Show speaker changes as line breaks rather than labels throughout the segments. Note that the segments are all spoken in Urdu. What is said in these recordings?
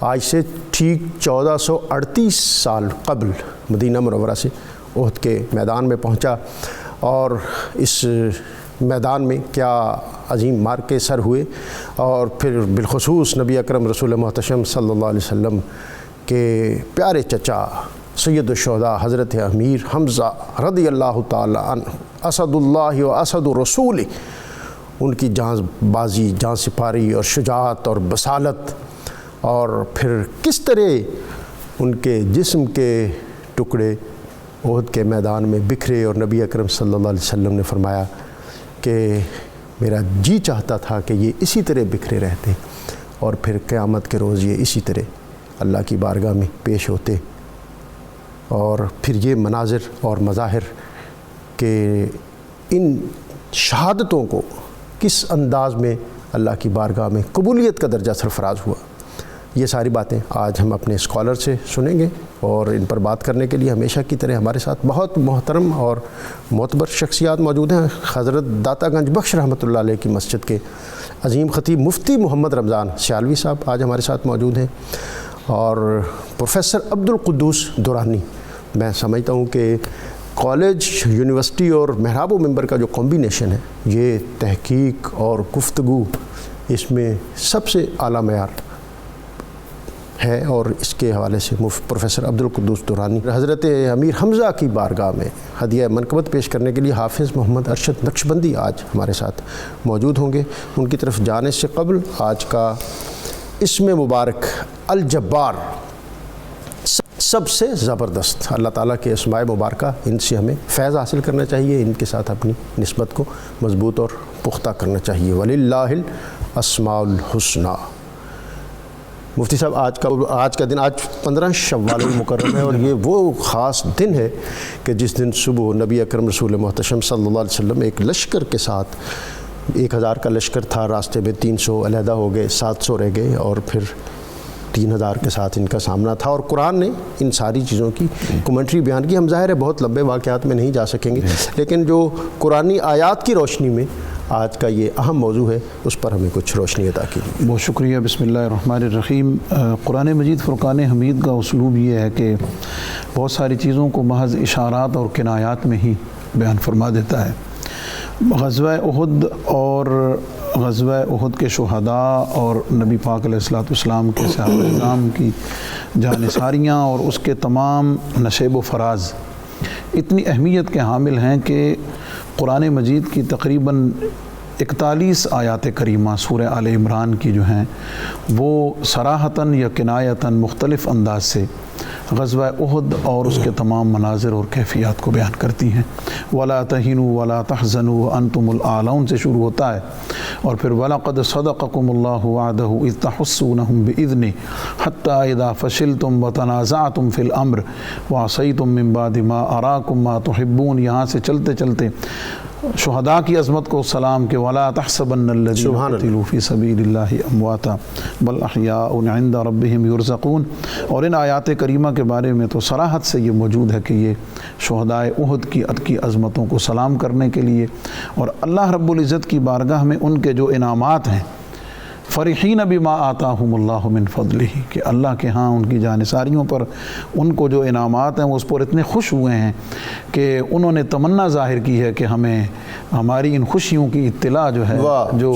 آج سے ٹھیک 1438 سال قبل مدینہ منورہ سے احد کے میدان میں پہنچا، اور اس میدان میں کیا عظیم مارکے سر ہوئے، اور پھر بالخصوص نبی اکرم رسول محتشم صلی اللہ علیہ وسلم کے پیارے چچا سید الشہداء حضرت امیر حمزہ رضی اللہ تعالی عنہ اسد اللہ و اسد رسول، ان کی جان بازی، جان سپاری اور شجاعت اور بصالت، اور پھر کس طرح ان کے جسم کے ٹکڑے احد کے میدان میں بکھرے، اور نبی اکرم صلی اللہ علیہ وسلم نے فرمایا کہ میرا جی چاہتا تھا کہ یہ اسی طرح بکھرے رہتے، اور پھر قیامت کے روز یہ اسی طرح اللہ کی بارگاہ میں پیش ہوتے، اور پھر یہ مناظر اور مظاہر کہ ان شہادتوں کو کس انداز میں اللہ کی بارگاہ میں قبولیت کا درجہ سرفراز ہوا، یہ ساری باتیں آج ہم اپنے اسکالر سے سنیں گے، اور ان پر بات کرنے کے لیے ہمیشہ کی طرح ہمارے ساتھ بہت محترم اور معتبر شخصیات موجود ہیں۔ حضرت داتا گنج بخش رحمۃ اللہ علیہ کی مسجد کے عظیم خطیب مفتی محمد رمضان سیالوی صاحب آج ہمارے ساتھ موجود ہیں، اور پروفیسر عبدالقدوس دورانی۔ میں سمجھتا ہوں کہ کالج، یونیورسٹی اور محراب و ممبر کا جو کمبینیشن ہے، یہ تحقیق اور گفتگو اس میں سب سے اعلیٰ معیار ہے، اور اس کے حوالے سے پروفیسر عبدالقدوس دورانی حضرت امیر حمزہ کی بارگاہ میں ہدیہ منقبت پیش کرنے کے لیے حافظ محمد ارشد نقشبندی آج ہمارے ساتھ موجود ہوں گے۔ ان کی طرف جانے سے قبل آج کا اسم مبارک الجبار، سب سے زبردست، اللہ تعالیٰ کے اسماء مبارکہ، ان سے ہمیں فیض حاصل کرنا چاہیے، ان کے ساتھ اپنی نسبت کو مضبوط اور پختہ کرنا چاہیے۔ وَلِلَّهِ الْأَسْمَاءُ الْحُسْنَى۔ مفتی صاحب آج کا دن، آج 15 شوال المکرم ہے، اور یہ وہ خاص دن ہے کہ جس دن صبح نبی اکرم رسول محتشم صلی اللہ علیہ وسلم ایک لشکر کے ساتھ، 1000 کا لشکر تھا، راستے میں 300 علیحدہ ہو گئے، 700 رہ گئے، اور پھر 3000 کے ساتھ ان کا سامنا تھا، اور قرآن نے ان ساری چیزوں کی کومنٹری بیان کی۔ ہم ظاہر ہے بہت لمبے واقعات میں نہیں جا سکیں گے، لیکن جو قرآنی آیات کی روشنی میں آج کا یہ اہم موضوع ہے، اس پر ہمیں کچھ روشنی عطا کیجیے۔
بہت شکریہ۔ بسم اللہ الرحمن الرحیم۔ قرآن مجید فرقان حمید کا اسلوب یہ ہے کہ بہت ساری چیزوں کو محض اشارات اور کنایات میں ہی بیان فرما دیتا ہے۔ غزوہ احد اور غزوہ احد کے شہداء اور نبی پاک علیہ الصلوۃ والسلام کے صحابہ کرام کی جانثاریاں اور اس کے تمام نشیب و فراز اتنی اہمیت کے حامل ہیں کہ قرآن مجید کی تقریباً 41 آیات کریمہ سورہ آل عمران کی جو ہیں وہ صراحتاً یا کنایتاً مختلف انداز سے غزوہ احد اور اس کے تمام مناظر اور کیفیات کو بیان کرتی ہیں۔ وَلَا تَهِنُوا وَلَا تَحْزَنُوا وَأَنْتُمُ الْأَعْلَوْنَ سے شروع ہوتا ہے، اور پھر وَلَقَدْ صَدَقَكُمُ اللَّهُ وَعْدَهُ إِذْ تَحُسُّونَهُم بِإِذْنِهِ حَتَّى إِذَا فَشِلْتُمْ وَتَنَازَعْتُمْ فِي الْأَمْرِ وَعَصَيْتُمْ مِن بَعْدِ مَا أَرَاكُمْ مَا تُحِبُّونَ، یہاں سے چلتے چلتے شہداء کی عظمت کو سلام کہ وَلَا تَحْسَبَنَّ الَّذِينَ قُتِلُوا فِي سَبِيلِ اللَّهِ أَمْوَاتًا بَلْ أَحْيَاءٌ عِندَ رَبِّهِمْ يُرْزَقُونَ۔ اور ان آیات کریمہ کے بارے میں تو صراحت سے یہ موجود ہے کہ یہ شہداء احد کی عظمتوں کو سلام کرنے کے لیے، اور اللہ رب العزت کی بارگاہ میں ان کے جو انعامات ہیں، فرحین بما آتاہم اللہ من فضلہ، کہ اللہ کے ہاں ان کی جانثاریوں پر ان کو جو انعامات ہیں وہ اس پر اتنے خوش ہوئے ہیں کہ انہوں نے تمنا ظاہر کی ہے کہ ہمیں ہماری ان خوشیوں کی اطلاع جو ہے جو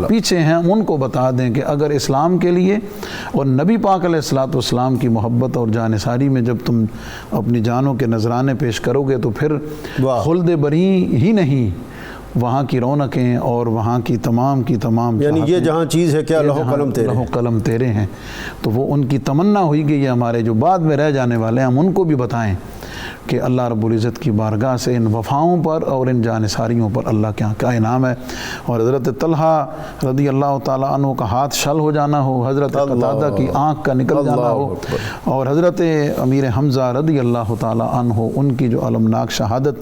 پیچھے ہیں ان کو بتا دیں، کہ اگر اسلام کے لیے اور نبی پاک علیہ الصلوۃ والسلام کی محبت اور جانثاری میں جب تم اپنی جانوں کے نذرانے پیش کرو گے تو پھر خلد بری ہی نہیں، وہاں کی رونقیں اور وہاں کی تمام
یعنی یہ جہاں چیز ہے کیا لوح قلم تیرے
ہیں، تو وہ ان کی تمنا ہوئی کہ یہ ہمارے جو بعد میں رہ جانے والے ہیں ہم ان کو بھی بتائیں کہ اللہ رب العزت کی بارگاہ سے ان وفاؤں پر اور ان جانثاریوں پر اللہ کے یہاں کا انعام ہے۔ اور حضرت طلحہ رضی اللہ تعالیٰ عنہ کا ہاتھ شل ہو جانا ہو، حضرت قتادہ کی آنکھ کا نکل جانا ہو، اور حضرت امیر حمزہ رضی اللہ تعالیٰ عنہ ان کی جو المناک شہادت،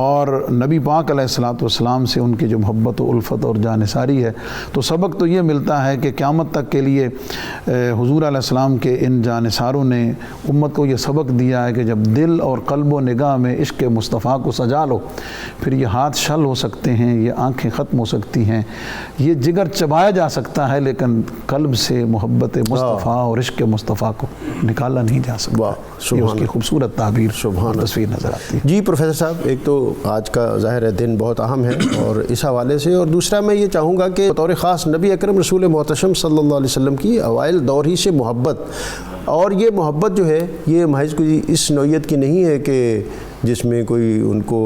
اور نبی پاک علیہ الصلوۃ والسلام السلام سے ان کی جو محبت و الفت اور جانثاری ہے، تو سبق تو یہ ملتا ہے کہ قیامت تک کے لیے حضور علیہ السلام کے ان جانثاروں نے امت کو یہ سبق دیا ہے کہ جب دل اور قلب و نگاہ میں عشق مصطفیٰ کو سجا لو، پھر یہ ہاتھ شل ہو سکتے ہیں، یہ آنکھیں ختم ہو سکتی ہیں، یہ جگر چبایا جا سکتا ہے، لیکن قلب سے محبت مصطفیٰ اور عشق مصطفیٰ کو نکالا نہیں جا سکتا۔ یہ اس کی خوبصورت تعبیر تصویر نظر آتی ہے۔
جی پروفیسر صاحب، ایک تو آج کا ظاہر ہے دن بہت اہم ہے اور اس حوالے سے، اور دوسرا میں یہ چاہوں گا کہ بطور خاص نبی اکرم رسول محتشم صلی اللہ علیہ وسلم کی اوائل دور ہی سے محبت، اور یہ محبت جو ہے یہ محض کوئی اس نوعیت کی نہیں ہے کہ جس میں کوئی ان کو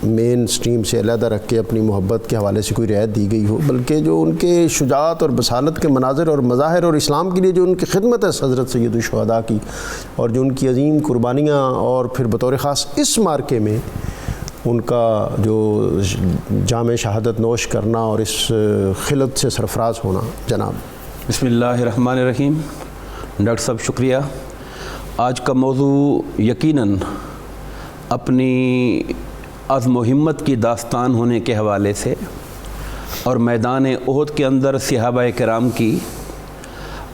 مین سٹریم سے علیحدہ رکھ کے اپنی محبت کے حوالے سے کوئی رعایت دی گئی ہو، بلکہ جو ان کے شجاعت اور بصالت کے مناظر اور مظاہر اور اسلام کے لیے جو ان کی خدمت ہے حضرت سید الشہداء کی، اور جو ان کی عظیم قربانیاں، اور پھر بطور خاص اس مارکے میں ان کا جو جام شہادت نوش کرنا اور اس خلت سے سرفراز ہونا۔ جناب
بسم اللہ الرحمن الرحیم۔ ڈاکٹر صاحب شکریہ۔ آج کا موضوع یقیناً اپنی عزم و ہمت کی داستان ہونے کے حوالے سے اور میدان احد کے اندر صحابہ کرام کی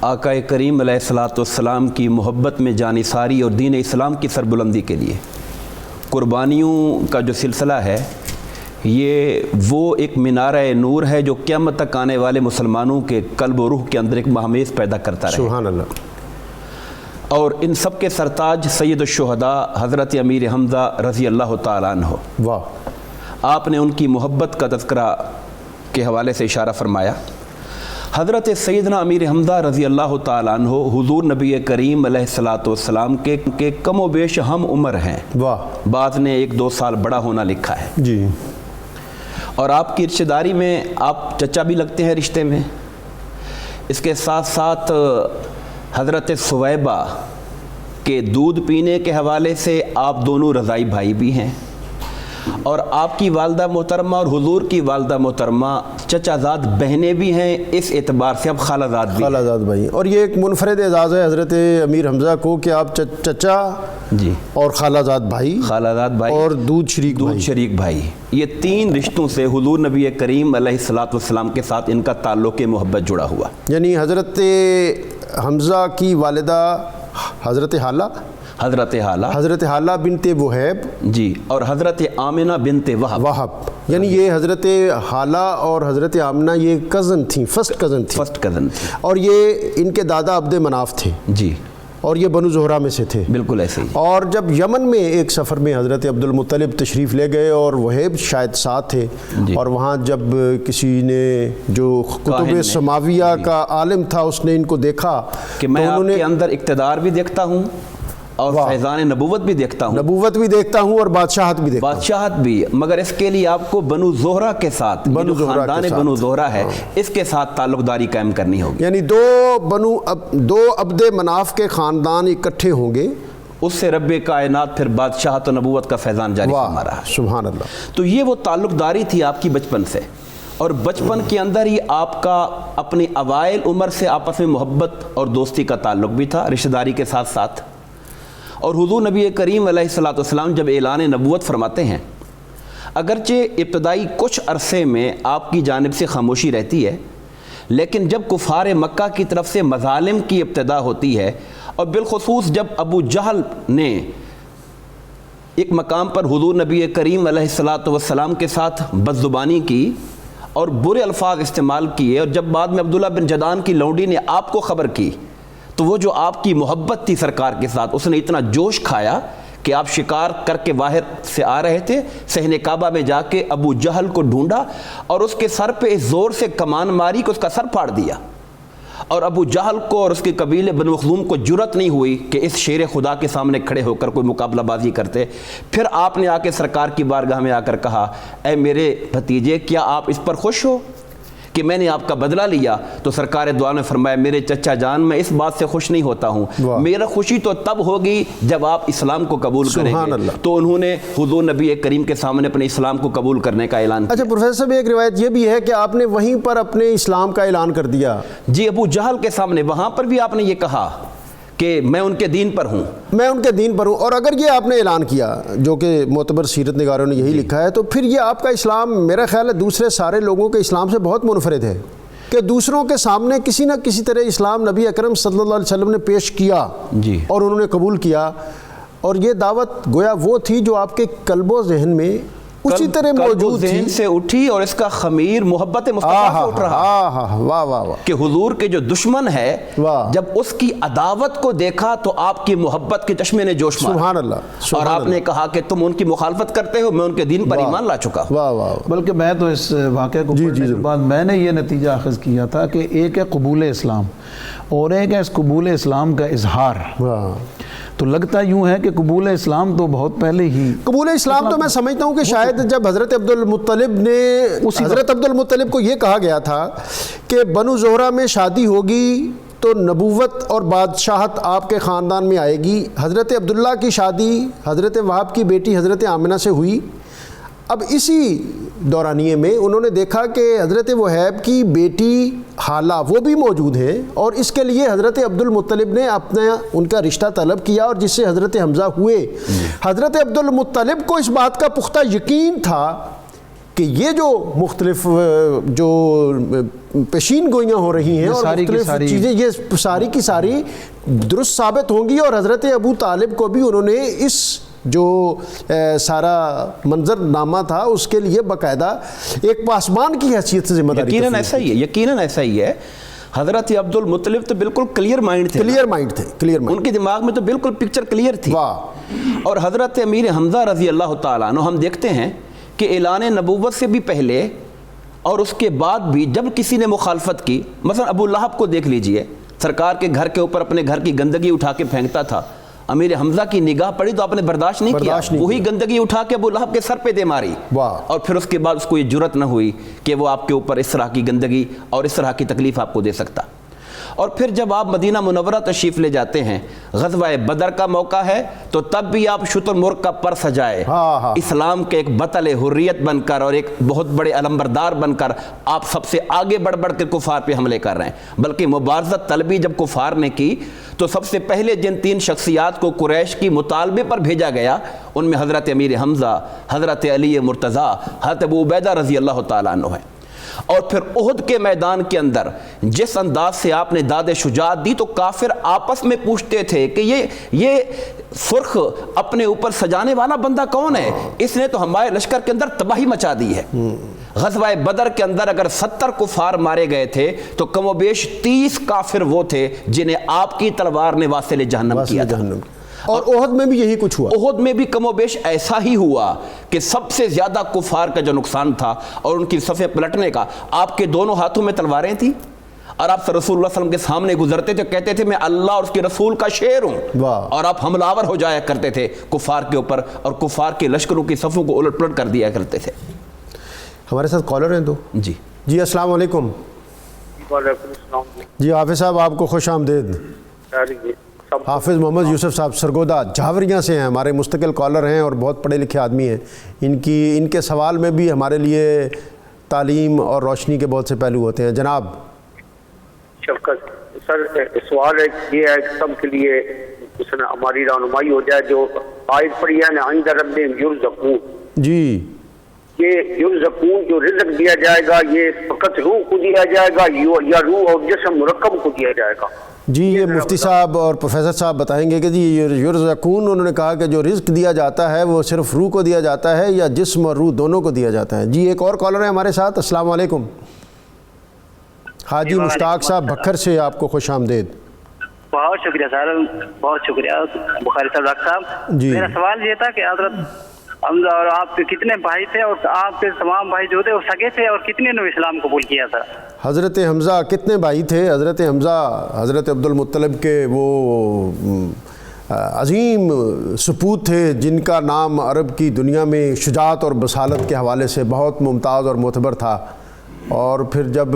آقا کریم علیہ الصلاۃ والسلام کی محبت میں جانثاری اور دین اسلام کی سربلندی کے لیے قربانیوں کا جو سلسلہ ہے، یہ وہ ایک مینارہ نور ہے جو قیامت تک آنے والے مسلمانوں کے قلب و روح کے اندر ایک مہمیز پیدا کرتا رہے۔
سبحان اللہ۔
اور ان سب کے سرتاج سید الشہداء حضرت امیر حمزہ رضی اللہ تعالیٰ عنہ،
واہ،
آپ نے ان کی محبت کا تذکرہ کے حوالے سے اشارہ فرمایا۔ حضرت سیدنا امیر حمزہ رضی اللہ تعالیٰ عنہ حضور نبی کریم علیہ الصلاۃ والسلام کے کم و بیش ہم عمر ہیں،
واہ،
بعض نے 1-2 سال بڑا ہونا لکھا ہے،
جی،
اور آپ کی رشتہ داری میں آپ چچا بھی لگتے ہیں رشتے میں۔ اس کے ساتھ ساتھ حضرت سویبہ کے دودھ پینے کے حوالے سے آپ دونوں رضائی بھائی بھی ہیں، اور آپ کی والدہ محترمہ اور حضور کی والدہ محترمہ چچا زاد بہنیں بھی ہیں، اس اعتبار سے اب خالہ زاد بھی ہیں۔
خالہ زاد بھائی، اور یہ ایک منفرد اعزاز ہے حضرت امیر حمزہ کو کہ آپ چچا
جی
اور خالہ زاد بھائی،
خالہ زاد بھائی
اور دودھ
شریک بھائی، یہ 3 رشتوں سے حضور نبی کریم علیہ الصلاۃ والسلام کے ساتھ ان کا تعلق محبت جڑا ہوا۔
یعنی حضرت حمزہ کی والدہ حضرت حالہ بنت وہیب،
جی، اور حضرت آمنہ بنت
وہب، یعنی یہ حضرت حالہ اور حضرت آمنہ یہ کزن تھیں، فرسٹ کزن تھی، اور یہ ان کے دادا عبد مناف تھے،
جی،
اور یہ بنو زہرہ میں سے تھے،
بالکل ایسے ہی۔
اور جب یمن میں ایک سفر میں حضرت عبد المطلب تشریف لے گئے اور وہیب شاید ساتھ تھے، اور وہاں جب کسی نے جو کتب سماویہ کا عالم تھا اس نے ان کو دیکھا
کہ میں آپ کے اندر اقتدار بھی دیکھتا ہوں اور فیضان نبوت بھی دیکھتا ہوں،
اور بادشاہت بھی،
مگر اس کے لیے آپ کو بنو زہرہ کے ساتھ، خاندان بنو زہرہ ہے، اس کے ساتھ تعلق داری قائم کرنی ہوگی۔
یعنی دو عبد مناف کے خاندان اکٹھے ہوں گے،
اس سے رب کائنات پھر بادشاہت و نبوت کا فیضان جاری فرما رہا ہے۔
سبحان اللہ۔
تو یہ وہ تعلق داری تھی آپ کی بچپن سے، اور بچپن کے اندر ہی آپ کا اپنی اوائل عمر سے آپس میں محبت اور دوستی کا تعلق بھی تھا، رشتہ داری کے ساتھ ساتھ۔ اور حضور نبی کریم علیہ الصلاۃ والسلام جب اعلان نبوت فرماتے ہیں، اگرچہ ابتدائی کچھ عرصے میں آپ کی جانب سے خاموشی رہتی ہے، لیکن جب کفار مکہ کی طرف سے مظالم کی ابتدا ہوتی ہے، اور بالخصوص جب ابو جہل نے ایک مقام پر حضور نبی کریم علیہ الصلاۃ والسلام کے ساتھ بدزبانی کی اور برے الفاظ استعمال کیے، اور جب بعد میں عبداللہ بن جدعان کی لونڈی نے آپ کو خبر کی، تو وہ جو آپ کی محبت تھی سرکار کے ساتھ، اس نے اتنا جوش کھایا کہ آپ شکار کر کے باہر سے آ رہے تھے، صحن کعبہ میں جا کے ابو جہل کو ڈھونڈا اور اس کے سر پہ اس زور سے کمان ماری کہ اس کا سر پھاڑ دیا، اور ابو جہل کو اور اس کے قبیلے بنو مخزوم کو جرأت نہیں ہوئی کہ اس شیر خدا کے سامنے کھڑے ہو کر کوئی مقابلہ بازی کرتے۔ پھر آپ نے آ کے سرکار کی بارگاہ میں آ کر کہا، اے میرے بھتیجے، کیا آپ اس پر خوش ہو کہ میں نے آپ کا بدلہ لیا؟ تو سرکار دو عالم نے فرمایا، میرے چچا جان، میں اس بات سے خوش نہیں ہوتا ہوں، میرا خوشی تو تب ہوگی جب آپ اسلام کو قبول کریں گے۔ تو انہوں نے حضور نبی کریم کے سامنے اپنے اسلام کو قبول کرنے کا اعلان کیا۔
اچھا پروفیسر صاحب، ایک روایت یہ بھی ہے کہ آپ نے وہیں پر اپنے اسلام کا اعلان کر دیا؟
جی، ابو جہل کے سامنے، وہاں پر بھی آپ نے یہ کہا کہ میں ان کے دین پر ہوں،
میں ان کے دین پر ہوں. اور اگر یہ آپ نے اعلان کیا جو کہ معتبر سیرت نگاروں نے یہی لکھا ہے، تو پھر یہ آپ کا اسلام میرا خیال ہے دوسرے سارے لوگوں کے اسلام سے بہت منفرد ہے کہ دوسروں کے سامنے کسی نہ کسی طرح اسلام نبی اکرم صلی اللہ علیہ وسلم نے پیش کیا
جی،
اور انہوں نے قبول کیا. اور یہ دعوت گویا وہ تھی جو آپ کے قلب و ذہن میں اسی طرح موجود تھی،
ذہن سے اٹھی، اور اس کا خمیر محبت مصطفیٰ سے اٹھ رہا ہے
واہ واہ واہ
کہ حضور کے جو دشمن ہے
واہ،
جب اس کی عداوت کو دیکھا تو آپ کی محبت کے چشمے نے جوش مارا.
سبحان اللہ،
اور
سبحان
آپ نے کہا کہ تم ان کی مخالفت کرتے ہو، میں ان کے دین پر ایمان لا چکا ہوں.
واہ واہ.
بلکہ میں تو اس واقعے کو پڑھنے کے بعد میں نے یہ نتیجہ اخذ کیا تھا کہ ایک ہے قبول اسلام اور ایک ہے اس قبول اسلام کا اظہار.
واہ.
تو لگتا یوں ہے کہ قبول اسلام تو بہت پہلے ہی،
قبول اسلام تو میں سمجھتا ہوں کہ شاید جب حضرت عبد المطلب کو یہ کہا گیا تھا کہ بنو زہرہ میں شادی ہوگی تو نبوت اور بادشاہت آپ کے خاندان میں آئے گی. حضرت عبداللہ کی شادی حضرت وہاب کی بیٹی حضرت آمنہ سے ہوئی. اب اسی دورانیے میں انہوں نے دیکھا کہ حضرت وہیب کی بیٹی حالہ وہ بھی موجود ہیں، اور اس کے لیے حضرت عبد المطلب نے اپنا ان کا رشتہ طلب کیا، اور جس سے حضرت حمزہ ہوئے. حضرت عبد المطلب کو اس بات کا پختہ یقین تھا کہ یہ جو مختلف جو پیشین گوئیاں ہو رہی ہیں اور مختلف چیزیں یہ ساری کی ساری درست ثابت ہوں گی. اور حضرت ابو طالب کو بھی انہوں نے اس جو سارا منظر نامہ تھا اس کے لیے باقاعدہ ایک پاسبان کی حیثیت سے ذمہ داری.
یقیناً ایسا ہی ہے، یقیناً ایسا ہی ہے. حضرت عبد المطلب تو بالکل کلیئر مائنڈ تھے، ان کے دماغ میں تو بالکل پکچر کلیئر تھی. اور حضرت امیر حمزہ رضی اللہ تعالیٰ عنہ ہم دیکھتے ہیں کہ اعلان نبوت سے بھی پہلے اور اس کے بعد بھی جب کسی نے مخالفت کی، مثلا ابو لہب کو دیکھ لیجئے، سرکار کے گھر کے اوپر اپنے گھر کی گندگی اٹھا کے پھینکتا تھا. امیر حمزہ کی نگاہ پڑی تو آپ نے برداشت نہیں کیا، وہی گندگی اٹھا کے ابو لہب کے سر پہ دے ماری. اور پھر اس کے بعد اس کو یہ جرت نہ ہوئی کہ وہ آپ کے اوپر اس طرح کی گندگی اور اس طرح کی تکلیف آپ کو دے سکتا. اور پھر جب آپ مدینہ منورہ تشریف لے جاتے ہیں، غزوہ بدر کا موقع ہے، تو تب بھی آپ شتر مرغ کا پر سجائے اسلام کے ایک بطل حریت بن کر اور ایک بہت بڑے علمبردار بن کر آپ سب سے آگے بڑھ بڑھ کے کفار پہ حملے کر رہے ہیں. بلکہ مبارزت طلبی جب کفار نے کی تو سب سے پہلے جن 3 شخصیات کو قریش کی مطالبے پر بھیجا گیا ان میں حضرت امیر حمزہ، حضرت علی مرتضیٰ، حضرت ابو عبیدہ رضی اللہ تعالیٰ عنہ ہیں. اور پھر احد کے میدان کے اندر جس انداز سے آپ نے داد شجاعت دی تو کافر آپس میں پوچھتے تھے کہ یہ سرخ اپنے اوپر سجانے والا بندہ کون ہے؟ اس نے تو ہمارے لشکر کے اندر تباہی مچا دی ہے. غزوہ بدر کے اندر اگر 70 کفار مارے گئے تھے تو کم و بیش 30 کافر وہ تھے جنہیں آپ کی تلوار نے واصل جہنم کیا تھا.
اور احد میں بھی یہی کچھ ہوا.
احد میں بھی کم و بیش ایسا ہی ہوا کہ سب سے زیادہ کفار کا جو نقصان تھا اور ان کی صفیں پلٹنے کا، آپ کے دونوں ہاتھوں میں تلواریں تھیں اور آپ رسول اللہ صلی اللہ علیہ وسلم کے سامنے گزرتے تھے، کہتے تھے میں اللہ اور اس کے رسول کا شیر ہوں، اور آپ حملہ آور ہو جایا کرتے تھے کفار کے اوپر اور کفار کے لشکروں کی صفوں کو الٹ پلٹ کر دیا کرتے تھے.
ہمارے ساتھ کالر ہیں تو جی السلام علیکم.
وعلیکم السلام.
جی حافظ صاحب آپ کو خوش آمدید. حافظ محمد یوسف صاحب سرگودا جھاوریاں سے ہیں، ہمارے مستقل کالر ہیں اور بہت پڑھے لکھے آدمی ہیں. ان کے سوال میں بھی ہمارے لیے تعلیم اور روشنی کے بہت سے پہلو ہوتے ہیں. جناب
شفقت سر، سوال یہ ہے کہ سب کے لیے ہماری رہنمائی ہو جائے. جو آیت پڑھی ہے نا عند ربہم یرزقون،
جی
یہ یرزقون جو رزق دیا جائے گا یہ فقط روح کو دیا جائے گا یا روح اور جسم مرکب کو دیا جائے گا؟
جی یہ مفتی صاحب اور پروفیسر صاحب بتائیں گے کہ جی یرزقون انہوں نے کہا کہ جو رزق دیا جاتا ہے وہ صرف روح کو دیا جاتا ہے یا جسم اور روح دونوں کو دیا جاتا ہے. جی ایک اور کالر ہے ہمارے ساتھ. السلام علیکم. حاجی مشتاق صاحب بکھر سے، آپ کو خوش آمدید.
بہت شکریہ سر، بہت شکریہ بخاری صاحب ڈاکٹر صاحب.
جی
میرا سوال یہ تھا کہ حضرت حمزہ اور آپ کے کتنے بھائی تھے اور آپ کے تمام بھائی جو تھے وہ سگے تھے اور کتنے نے اسلام قبول کیا تھا؟
حضرت حمزہ کتنے بھائی تھے؟ حضرت حمزہ حضرت عبد المطلب کے وہ عظیم سپوت تھے جن کا نام عرب کی دنیا میں شجاعت اور بصالت کے حوالے سے بہت ممتاز اور معتبر تھا. اور پھر جب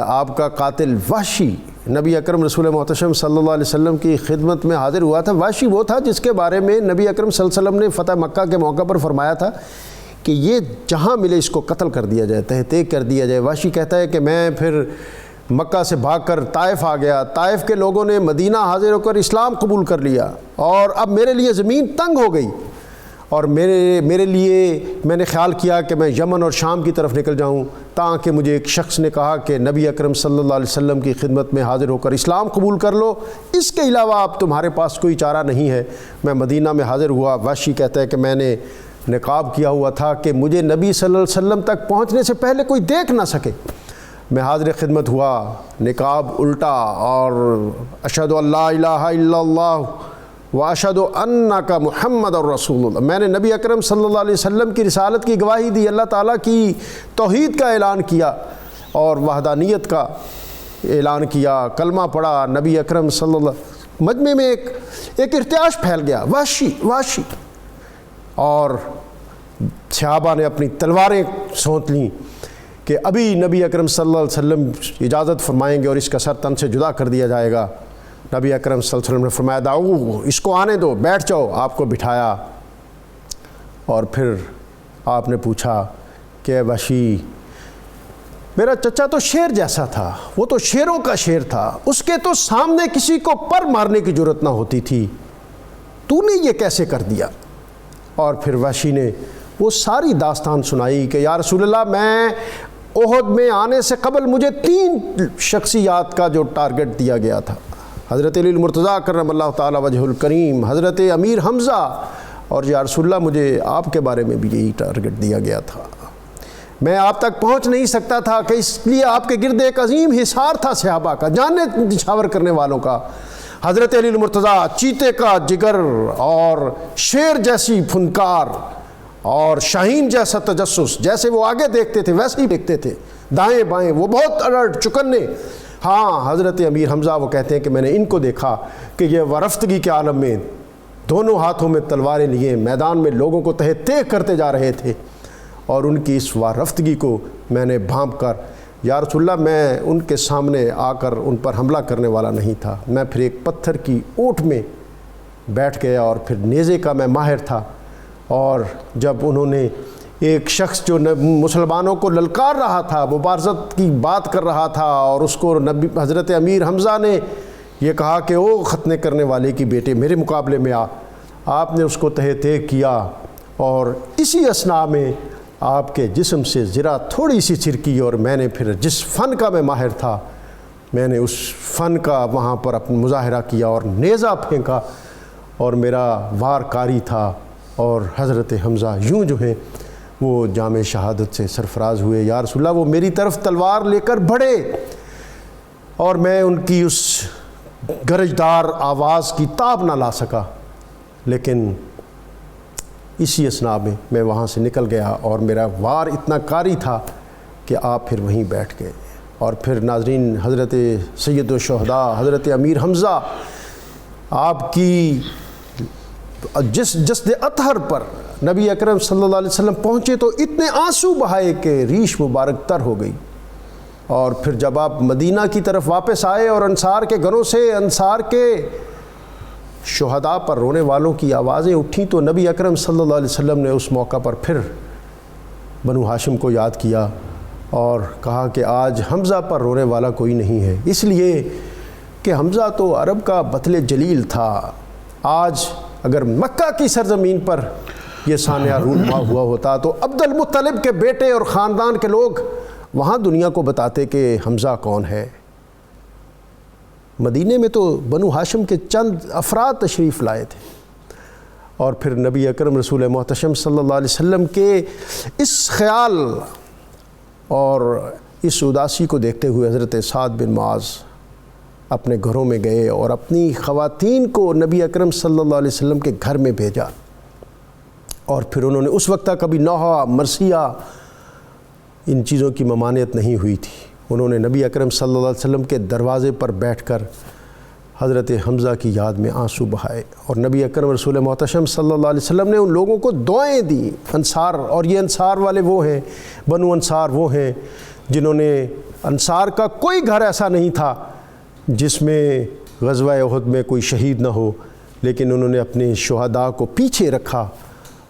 آپ کا قاتل وحشی نبی اکرم رسول محتشم صلی اللہ علیہ وسلم کی خدمت میں حاضر ہوا تھا، وحشی وہ تھا جس کے بارے میں نبی اکرم صلی اللہ علیہ وسلم نے فتح مکہ کے موقع پر فرمایا تھا کہ یہ جہاں ملے اس کو قتل کر دیا جائے، تہہ تیگ کر دیا جائے. وحشی کہتا ہے کہ میں پھر مکہ سے بھاگ کر طائف آ گیا، طائف کے لوگوں نے مدینہ حاضر ہو کر اسلام قبول کر لیا، اور اب میرے لیے زمین تنگ ہو گئی، اور میرے لیے میں نے خیال کیا کہ میں یمن اور شام کی طرف نکل جاؤں، تاکہ مجھے ایک شخص نے کہا کہ نبی اکرم صلی اللہ علیہ وسلم کی خدمت میں حاضر ہو کر اسلام قبول کر لو، اس کے علاوہ اب تمہارے پاس کوئی چارہ نہیں ہے۔ میں مدینہ میں حاضر ہوا۔ وحشی کہتا ہے کہ میں نے نقاب کیا ہوا تھا کہ مجھے نبی صلی اللہ علیہ وسلم تک پہنچنے سے پہلے کوئی دیکھ نہ سکے۔ میں حاضر خدمت ہوا، نقاب الٹا، اور اشہد ان لا الہ الا اللہ واشہد انک محمد الرسول اللہ، میں نے نبی اکرم صلی اللہ علیہ وسلم کی رسالت کی گواہی دی، اللہ تعالیٰ کی توحید کا اعلان کیا اور وحدانیت کا اعلان کیا، کلمہ پڑھا۔ نبی اکرم صلی اللہ مجمع میں ایک ارتعاش پھیل گیا، وحشی، اور صحابہ نے اپنی تلواریں سونت لیں کہ ابھی نبی اکرم صلی اللہ علیہ وسلم اجازت فرمائیں گے اور اس کا سر تن سے جدا کر دیا جائے گا۔ نبی اکرم صلی اللہ علیہ وسلم نے فرمایا دعو، اس کو آنے دو، بیٹھ جاؤ۔ آپ کو بٹھایا اور پھر آپ نے پوچھا کہ وحشی، میرا چچا تو شیر جیسا تھا، وہ تو شیروں کا شیر تھا، اس کے تو سامنے کسی کو پر مارنے کی جرت نہ ہوتی تھی، تو نے یہ کیسے کر دیا؟ اور پھر وحشی نے وہ ساری داستان سنائی کہ یا رسول اللہ، میں احد میں آنے سے قبل مجھے 3 شخصیات کا جو ٹارگٹ دیا گیا تھا، حضرت علی المرتضیٰ کرم اللہ تعالی وجہ الکریم، حضرت امیر حمزہ، اور یا رسول اللہ مجھے آپ کے بارے میں بھی یہی ٹارگٹ دیا گیا تھا۔ میں آپ تک پہنچ نہیں سکتا تھا کہ اس لیے آپ کے گرد ایک عظیم حصار تھا صحابہ کا، جاننے نچھاور کرنے والوں کا۔ حضرت علی المرتضیٰ چیتے کا جگر اور شیر جیسی پھنکار اور شاہین جیسا تجسس، جیسے وہ آگے دیکھتے تھے ویسے ہی دیکھتے تھے، دائیں بائیں، وہ بہت الرٹ، چکنے۔ ہاں، حضرت امیر حمزہ وہ کہتے ہیں کہ میں نے ان کو دیکھا کہ یہ ورفتگی کے عالم میں دونوں ہاتھوں میں تلواریں لیے میدان میں لوگوں کو تہہ تیغ کرتے جا رہے تھے، اور ان کی اس ورفتگی کو میں نے بھانپ کر یا رسول اللہ، میں ان کے سامنے آ کر ان پر حملہ کرنے والا نہیں تھا، میں پھر ایک پتھر کی اوٹ میں بیٹھ گیا، اور پھر نیزے کا میں ماہر تھا۔ اور جب انہوں نے ایک شخص جو مسلمانوں کو للکار رہا تھا، مبارزت کی بات کر رہا تھا، اور اس کو حضرت امیر حمزہ نے یہ کہا کہ او ختنے کرنے والے کی بیٹے میرے مقابلے میں آ، آپ نے اس کو تہہ تیغ کیا، اور اسی اثناء میں آپ کے جسم سے ذرا تھوڑی سی چھرکی، اور میں نے پھر جس فن کا میں ماہر تھا، میں نے اس فن کا وہاں پر اپنا مظاہرہ کیا اور نیزہ پھینکا، اور میرا وار کاری تھا، اور حضرت حمزہ یوں جو ہیں وہ جام شہادت سے سرفراز ہوئے۔ یا رسول اللہ، وہ میری طرف تلوار لے کر بڑھے، اور میں ان کی اس گرجدار آواز کی تاب نہ لا سکا، لیکن اسی اثناء میں میں وہاں سے نکل گیا، اور میرا وار اتنا کاری تھا کہ آپ پھر وہیں بیٹھ گئے۔ اور پھر ناظرین، حضرت سید الشہداء حضرت امیر حمزہ، آپ کی جسد اطہر پر نبی اکرم صلی اللہ علیہ وسلم پہنچے تو اتنے آنسو بہائے کہ ریش مبارک تر ہو گئی۔ اور پھر جب آپ مدینہ کی طرف واپس آئے اور انصار کے گھروں سے انصار کے شہداء پر رونے والوں کی آوازیں اٹھیں، تو نبی اکرم صلی اللہ علیہ وسلم نے اس موقع پر پھر بنو ہاشم کو یاد کیا اور کہا کہ آج حمزہ پر رونے والا کوئی نہیں ہے، اس لیے کہ حمزہ تو عرب کا بطل جلیل تھا۔ آج اگر مکہ کی سرزمین پر یہ سانحہ رونما ہوا ہوتا تو عبد المطلب کے بیٹے اور خاندان کے لوگ وہاں دنیا کو بتاتے کہ حمزہ کون ہے۔ مدینے میں تو بنو ہاشم کے چند افراد تشریف لائے تھے، اور پھر نبی اکرم رسول محتشم صلی اللہ علیہ وسلم کے اس خیال اور اس اداسی کو دیکھتے ہوئے حضرت سعد بن معاذ اپنے گھروں میں گئے اور اپنی خواتین کو نبی اکرم صلی اللہ علیہ وسلم کے گھر میں بھیجا، اور پھر انہوں نے اس وقت تک کبھی نوحہ مرثیہ ان چیزوں کی ممانعت نہیں ہوئی تھی، انہوں نے نبی اکرم صلی اللہ علیہ وسلم کے دروازے پر بیٹھ کر حضرت حمزہ کی یاد میں آنسو بہائے، اور نبی اکرم رسول محتشم صلی اللہ علیہ وسلم نے ان لوگوں کو دعائیں دیں، انصار، اور یہ انصار والے وہ ہیں، بنو انصار وہ ہیں جنہوں نے، انصار کا کوئی گھر ایسا نہیں تھا جس میں غزوہ احد میں کوئی شہید نہ ہو، لیکن انہوں نے اپنے شہداء کو پیچھے رکھا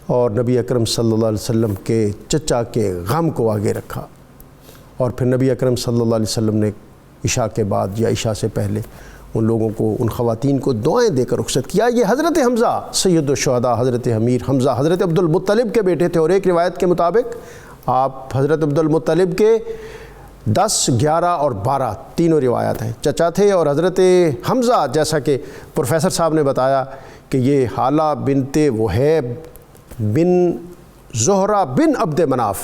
اور نبی اکرم صلی اللہ علیہ وسلم کے چچا کے غم کو آگے رکھا، اور پھر نبی اکرم صلی اللہ علیہ وسلم نے عشاء کے بعد یا عشاء سے پہلے ان لوگوں کو، ان خواتین کو دعائیں دے کر رخصت کیا۔ یہ حضرت حمزہ سید الشہداء حضرت امیر حمزہ حضرت عبد المطلب کے بیٹے تھے، اور ایک روایت کے مطابق آپ حضرت عبد المطلب کے 10، 11 اور 12 تینوں روایات ہیں چچا تھے، اور حضرت حمزہ جیسا کہ پروفیسر صاحب نے بتایا کہ یہ حالہ بنت وہیب بن زہرہ بن عبد مناف،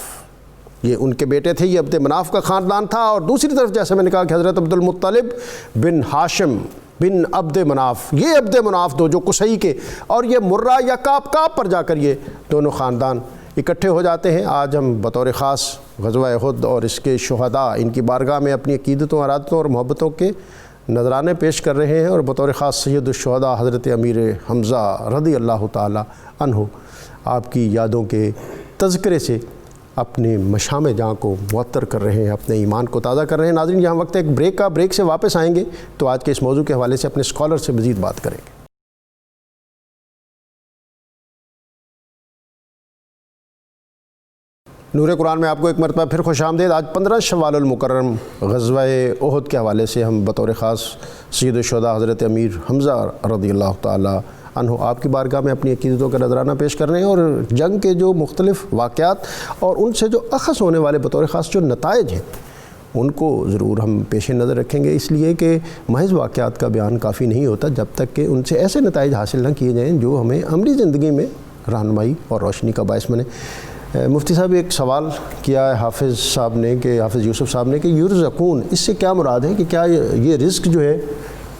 یہ ان کے بیٹے تھے، یہ عبد مناف کا خاندان تھا۔ اور دوسری طرف جیسے میں نے کہا کہ حضرت عبد المطلب بن ہاشم بن عبد مناف، یہ عبد مناف دو جو قصی کے، اور یہ مرہ یا کعب پر جا کر یہ دونوں خاندان اکٹھے ہو جاتے ہیں۔ آج ہم بطور خاص غزوہ احد اور اس کے شہداء، ان کی بارگاہ میں اپنی عقیدتوں، ارادتوں اور محبتوں کے نذرانے پیش کر رہے ہیں، اور بطور خاص سید الشہداء حضرت امیر حمزہ رضی اللہ تعالی عنہ آپ کی یادوں کے تذکرے سے اپنے مشام جاں کو معطر کر رہے ہیں، اپنے ایمان کو تازہ کر رہے ہیں۔ ناظرین، یہاں وقت ایک بریک کا، بریک سے واپس آئیں گے تو آج کے اس موضوع کے حوالے سے اپنے اسکالر سے مزید بات کریں گے۔ نور قرآن میں آپ کو ایک مرتبہ پھر خوش آمدید۔ آج 15 شوال المکرم غزوہ احد کے حوالے سے ہم بطور خاص سید الشہداء حضرت امیر حمزہ رضی اللہ تعالی عنہ آپ کی بارگاہ میں اپنی عقیدتوں کا نذرانہ پیش کر رہے ہیں، اور جنگ کے جو مختلف واقعات اور ان سے جو اخذ ہونے والے بطور خاص جو نتائج ہیں ان کو ضرور ہم پیش نظر رکھیں گے، اس لیے کہ محض واقعات کا بیان کافی نہیں ہوتا جب تک کہ ان سے ایسے نتائج حاصل نہ کیے جائیں جو ہمیں عملی زندگی میں رہنمائی اور روشنی کا باعث بنے۔ مفتی صاحب، ایک سوال کیا ہے حافظ صاحب نے، کہ حافظ یوسف صاحب نے، کہ یرزقون اس سے کیا مراد ہے؟ کہ کیا یہ رزق جو ہے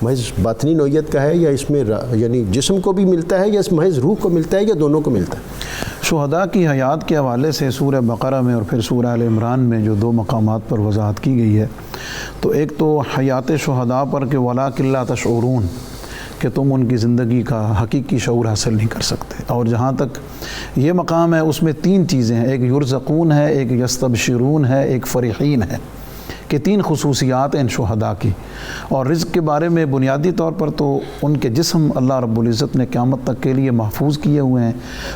محض باطنی نوعیت کا ہے، یا اس میں یعنی جسم کو بھی ملتا ہے، یا اس محض روح کو ملتا ہے، یا دونوں کو ملتا ہے؟
شہداء کی حیات کے حوالے سے سورہ بقرہ میں اور پھر سورہ آل عمران میں جو 2 مقامات پر وضاحت کی گئی ہے، تو ایک تو حیات شہداء پر کہ وَلَٰكِن لَا تَشْعُرُونَ، کہ تم ان کی زندگی کا حقیقی شعور حاصل نہیں کر سکتے، اور جہاں تک یہ مقام ہے اس میں 3 چیزیں ہیں، ایک یرزقون ہے، ایک یستبشرون ہے، ایک فرحین ہے، کہ 3 خصوصیات ہیں ان شہداء کی۔ اور رزق کے بارے میں بنیادی طور پر تو ان کے جسم اللہ رب العزت نے قیامت تک کے لیے محفوظ کیے ہوئے ہیں،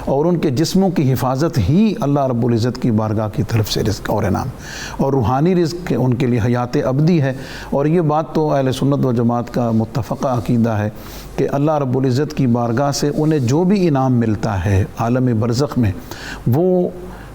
اور ان کے جسموں کی حفاظت ہی اللہ رب العزت کی بارگاہ کی طرف سے رزق اور انعام، اور روحانی رزق ان کے لیے حیات ابدی ہے۔ اور یہ بات تو اہل سنت و جماعت کا متفقہ عقیدہ ہے کہ اللہ رب العزت کی بارگاہ سے انہیں جو بھی انعام ملتا ہے عالم برزخ میں، وہ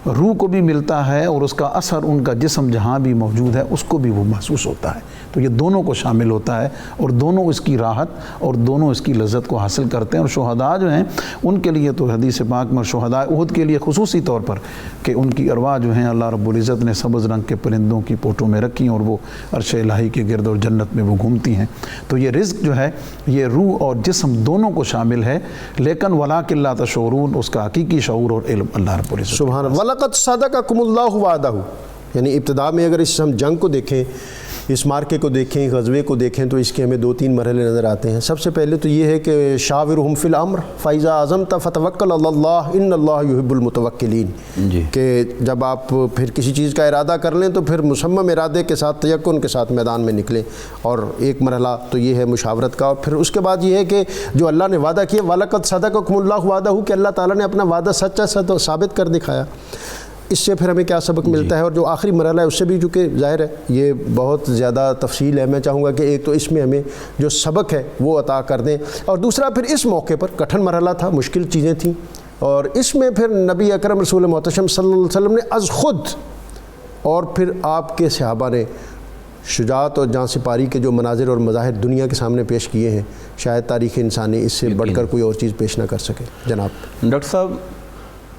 روح کو بھی ملتا ہے، اور اس کا اثر ان کا جسم جہاں بھی موجود ہے اس کو بھی وہ محسوس ہوتا ہے۔ تو یہ دونوں کو شامل ہوتا ہے، اور دونوں اس کی راحت اور دونوں اس کی لذت کو حاصل کرتے ہیں۔ اور شہداء جو ہیں ان کے لیے تو حدیث پاک میں شہداء احد کے لیے خصوصی طور پر کہ ان کی ارواح جو ہیں اللہ رب العزت نے سبز رنگ کے پرندوں کی پوٹوں میں رکھی، اور وہ عرش الہی کے گرد اور جنت میں وہ گھومتی ہیں۔ تو یہ رزق جو ہے یہ روح اور جسم دونوں کو شامل ہے، لیکن وَلَٰكِن لَا تَشْعُرُونَ اس کا حقیقی شعور اور علم اللہ رب العزت۔
سبحان اللہ۔ وَلَقَدْ صَدَقَكُمُ اللَّهُ وَعْدَهُ، یعنی ابتدا میں اگر اس ہم جنگ کو دیکھیں، اس مارکے کو دیکھیں، غزوے کو دیکھیں، تو اس کے ہمیں 2-3 مرحلے نظر آتے ہیں۔ سب سے پہلے تو یہ ہے کہ شاورہم فی الامر فاذا عزمت فتوکل علی اللہ ان اللہ یحب المتوکلین، کہ جب آپ پھر کسی چیز کا ارادہ کر لیں تو پھر مصمم ارادے کے ساتھ تیقن کے ساتھ میدان میں نکلیں۔ اور ایک مرحلہ تو یہ ہے مشاورت کا، اور پھر اس کے بعد یہ ہے کہ جو اللہ نے وعدہ کیا وَلَقَدْ صَدَقَكُمُ اللَّهُ وَعْدَهُ، کہ اللہ تعالیٰ نے اپنا وعدہ سچا ثابت کر دکھایا۔ اس سے پھر ہمیں کیا سبق ملتا ہے؟ اور جو آخری مرحلہ ہے اس سے بھی چونکہ ظاہر ہے یہ بہت زیادہ تفصیل ہے، میں چاہوں گا کہ ایک تو اس میں ہمیں جو سبق ہے وہ عطا کر دیں، اور دوسرا پھر اس موقع پر کٹھن مرحلہ تھا، مشکل چیزیں تھیں، اور اس میں پھر نبی اکرم رسول محتشم صلی اللہ علیہ وسلم نے از خود اور پھر آپ کے صحابہ نے شجاعت اور جاں سپاری کے جو مناظر اور مظاہر دنیا کے سامنے پیش کیے ہیں، شاید تاریخ انسانی اس سے بڑھ کر کوئی اور چیز پیش نہ کر سکے۔ جناب
ڈاکٹر صاحب،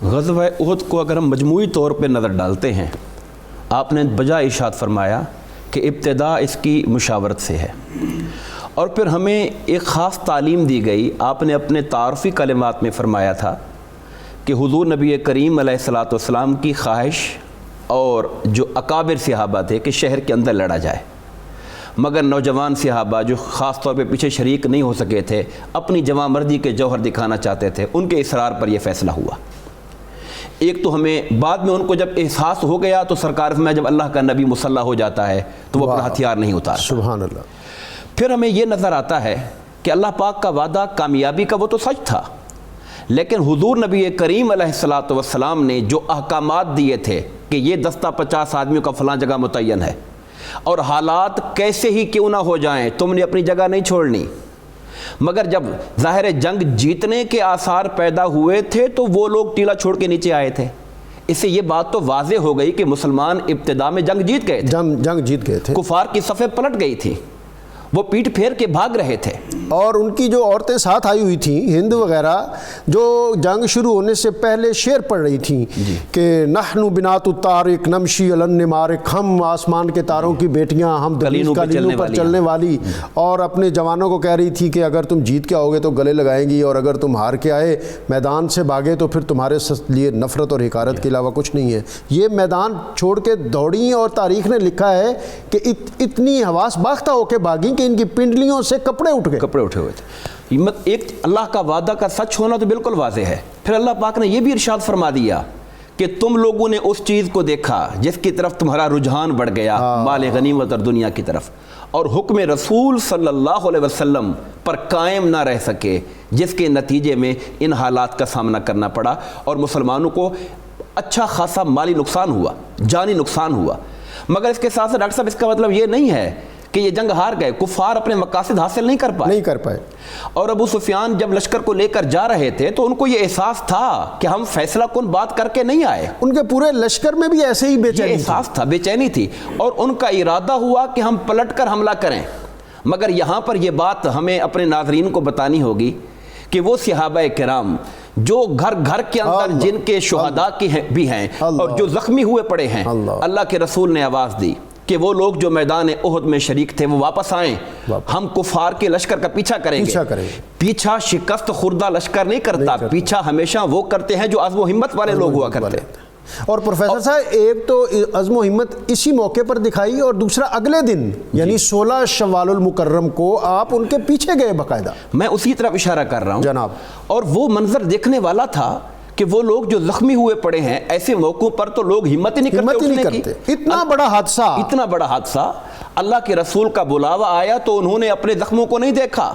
غزوہ احد کو اگر ہم مجموعی طور پہ نظر ڈالتے ہیں، آپ نے بجائے ارشاد فرمایا کہ ابتدا اس کی مشاورت سے ہے، اور پھر ہمیں ایک خاص تعلیم دی گئی۔ آپ نے اپنے تعارفی کلمات میں فرمایا تھا کہ حضور نبی کریم علیہ الصلاۃ والسلام کی خواہش اور جو اکابر صحابہ تھے کہ شہر کے اندر لڑا جائے، مگر نوجوان صحابہ جو خاص طور پہ پیچھے شریک نہیں ہو سکے تھے، اپنی جواں مردی کے جوہر دکھانا چاہتے تھے، ان کے اصرار پر یہ فیصلہ ہوا۔ ایک تو ہمیں بعد میں ان کو جب احساس ہو گیا تو سرکار میں جب اللہ کا نبی مسلح ہو جاتا ہے تو وہ اپنا ہتھیار نہیں اتارتا۔
سبحان اللہ۔
پھر ہمیں یہ نظر آتا ہے کہ اللہ پاک کا وعدہ کامیابی کا وہ تو سچ تھا، لیکن حضور نبی کریم علیہ الصلاۃ والسلام نے جو احکامات دیے تھے کہ یہ دستہ 50 آدمیوں کا فلاں جگہ متعین ہے، اور حالات کیسے ہی کیوں نہ ہو جائیں تم نے اپنی جگہ نہیں چھوڑنی. مگر جب ظاہر جنگ جیتنے کے آثار پیدا ہوئے تھے تو وہ لوگ ٹیلا چھوڑ کے نیچے آئے تھے. اس سے یہ بات تو واضح ہو گئی کہ مسلمان ابتدا میں جنگ جیت گئے تھے,
جنگ جیت گئے تھے,
کفار کی صفیں پلٹ گئی تھی, وہ پیٹ پھیر کے بھاگ رہے تھے.
اور ان کی جو عورتیں ساتھ آئی ہوئی تھیں ہند وغیرہ, جو جنگ شروع ہونے سے پہلے شعر پڑھ رہی تھیں کہ نحن بنات الطارق نمشی علی النمارق, ہم آسمان کے تاروں کی بیٹیاں, ہم قالینوں پر چلنے والی, اور اپنے جوانوں کو کہہ رہی تھی کہ اگر تم جیت کے آؤ گے تو گلے لگائیں گی, اور اگر تم ہار کے آئے میدان سے بھاگے تو پھر تمہارے لیے نفرت اور حقارت کے علاوہ کچھ نہیں ہے. یہ میدان چھوڑ کے دوڑی, اور تاریخ نے لکھا ہے کہ اتنی حواس باختہ ہو کے بھاگی کہ ان کی پنڈلیوں سے کپڑے اٹھ گئے,
اٹھے ہوئے تھے. ایک اللہ کا وعدہ کا سچ ہونا تو بالکل واضح ہے. پھر اللہ پاک نے یہ بھی ارشاد فرما دیا کہ تم لوگوں نے اس چیز کو دیکھا جس کی طرف تمہارا رجحان بڑھ گیا, مال غنیمت اور دنیا کی طرف, اور حکم رسول صلی اللہ علیہ وسلم پر قائم نہ رہ سکے, جس کے نتیجے میں ان حالات کا سامنا کرنا پڑا اور مسلمانوں کو اچھا خاصا مالی نقصان ہوا, جانی نقصان ہوا. مگر اس کے ساتھ ڈاکٹر صاحب اس کا مطلب یہ نہیں ہے کہ یہ جنگ ہار گئے. کفار اپنے مقاصد حاصل نہیں کر پائے. اور ابو سفیان جب لشکر کو لے کر جا رہے تھے تو ان کو یہ احساس تھا کہ ہم فیصلہ کن بات کر کے نہیں آئے.
ان کے پورے لشکر میں بھی ایسے ہی بے چینی
تھی, اور ان کا ارادہ ہوا کہ ہم پلٹ کر حملہ کریں. مگر یہاں پر یہ بات ہمیں اپنے ناظرین کو بتانی ہوگی کہ وہ صحابہ کرام جو گھر گھر کے اندر جن کے شہداء بھی ہیں اور جو زخمی ہوئے پڑے ہیں, اللہ کے رسول نے آواز دی کہ وہ لوگ جو میدان احد میں شریک تھے وہ واپس آئیں, ہم کفار کے لشکر کا پیچھا کریں گے. پیچھا شکست خوردہ لشکر نہیں کرتا, پیچھا ہمیشہ وہ کرتے ہیں جو عزم و ہمت والے لوگ ہوا کرتے ہیں.
اور پروفیسر صاحب ایک تو عزم و ہمت اسی موقع پر دکھائی, اور دوسرا اگلے دن یعنی 16 شوال المکرم کو آپ ان کے پیچھے گئے باقاعدہ.
میں اسی طرف اشارہ کر رہا ہوں
جناب. اور
وہ منظر دیکھنے والا تھا کہ وہ لوگ جو زخمی ہوئے پڑے ہیں, ایسے موقعوں پر تو لوگ ہمت ہی نہیں کرتے.
اتنا بڑا حادثہ,
اللہ کے رسول کا بلاوا آیا تو انہوں نے اپنے زخموں کو نہیں دیکھا,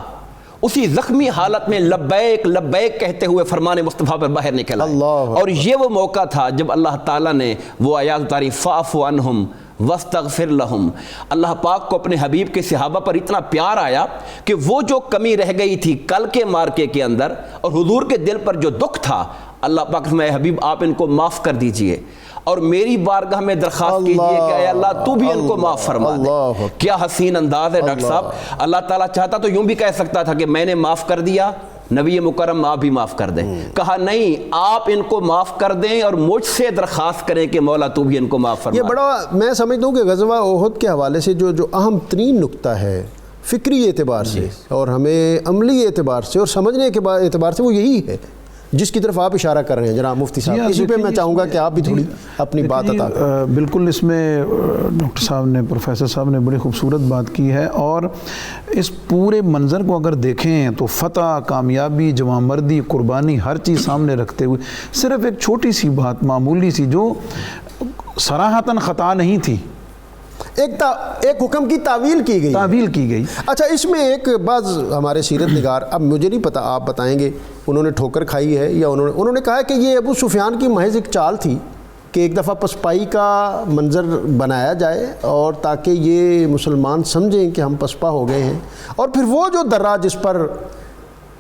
اسی زخمی حالت میں لبیک لبیک کہتے ہوئے فرمان مصطفیٰ پر باہر نکل آئے. اور یہ وہ موقع تھا جب اللہ تعالیٰ نے وہ آیات اتاری فاعف عنہم واستغفر لہم. اللہ پاک کو اپنے حبیب کے صحابہ پر اتنا پیار آیا کہ وہ جو کمی رہ گئی تھی کل کے مارکے کے اندر, اور حضور کے دل پر جو دکھ تھا, اللہ پاک میں حبیب آپ ان کو معاف کر دیجئے, اور میری بارگاہ میں درخواست کیجئے کہ اے اللہ تو بھی ان کو معاف فرما دے. کیا حسین انداز ہے ڈاکٹر صاحب. اللہ تعالیٰ چاہتا تو یوں بھی کہہ سکتا تھا کہ میں نے معاف کر دیا, نبی مکرم آپ بھی معاف کر دیں. کہا نہیں, آپ ان کو معاف کر دیں اور مجھ سے درخواست کریں کہ مولا تو بھی ان کو معاف فرما دے.
یہ بڑا میں سمجھتا ہوں کہ غزوہ احد کے حوالے سے جو اہم ترین نقطہ ہے فکری اعتبار سے اور ہمیں عملی اعتبار سے اور سمجھنے کے اعتبار سے, وہ یہی ہے جس کی طرف آپ اشارہ کر رہے ہیں جناب مفتی صاحب. اسی پہ میں چاہوں گا کہ آپ بھی تھوڑی اپنی بات عطا کریں.
بالکل, اس میں ڈاکٹر صاحب نے, پروفیسر صاحب نے بڑی خوبصورت بات کی ہے, اور اس پورے منظر کو اگر دیکھیں تو فتح, کامیابی, جوانمردی, قربانی, ہر چیز سامنے رکھتے ہوئے صرف ایک چھوٹی سی بات, معمولی سی, جو صراحتاً خطا نہیں تھی,
ایک حکم کی تعویل کی گئی. اچھا, اس میں ایک بعض ہمارے سیرت نگار, اب مجھے نہیں پتا آپ بتائیں گے, انہوں نے ٹھوکر کھائی ہے یا انہوں نے کہا کہ یہ ابو سفیان کی محض ایک چال تھی کہ ایک دفعہ پسپائی کا منظر بنایا جائے اور تاکہ یہ مسلمان سمجھیں کہ ہم پسپا ہو گئے ہیں, اور پھر وہ جو درہ جس پر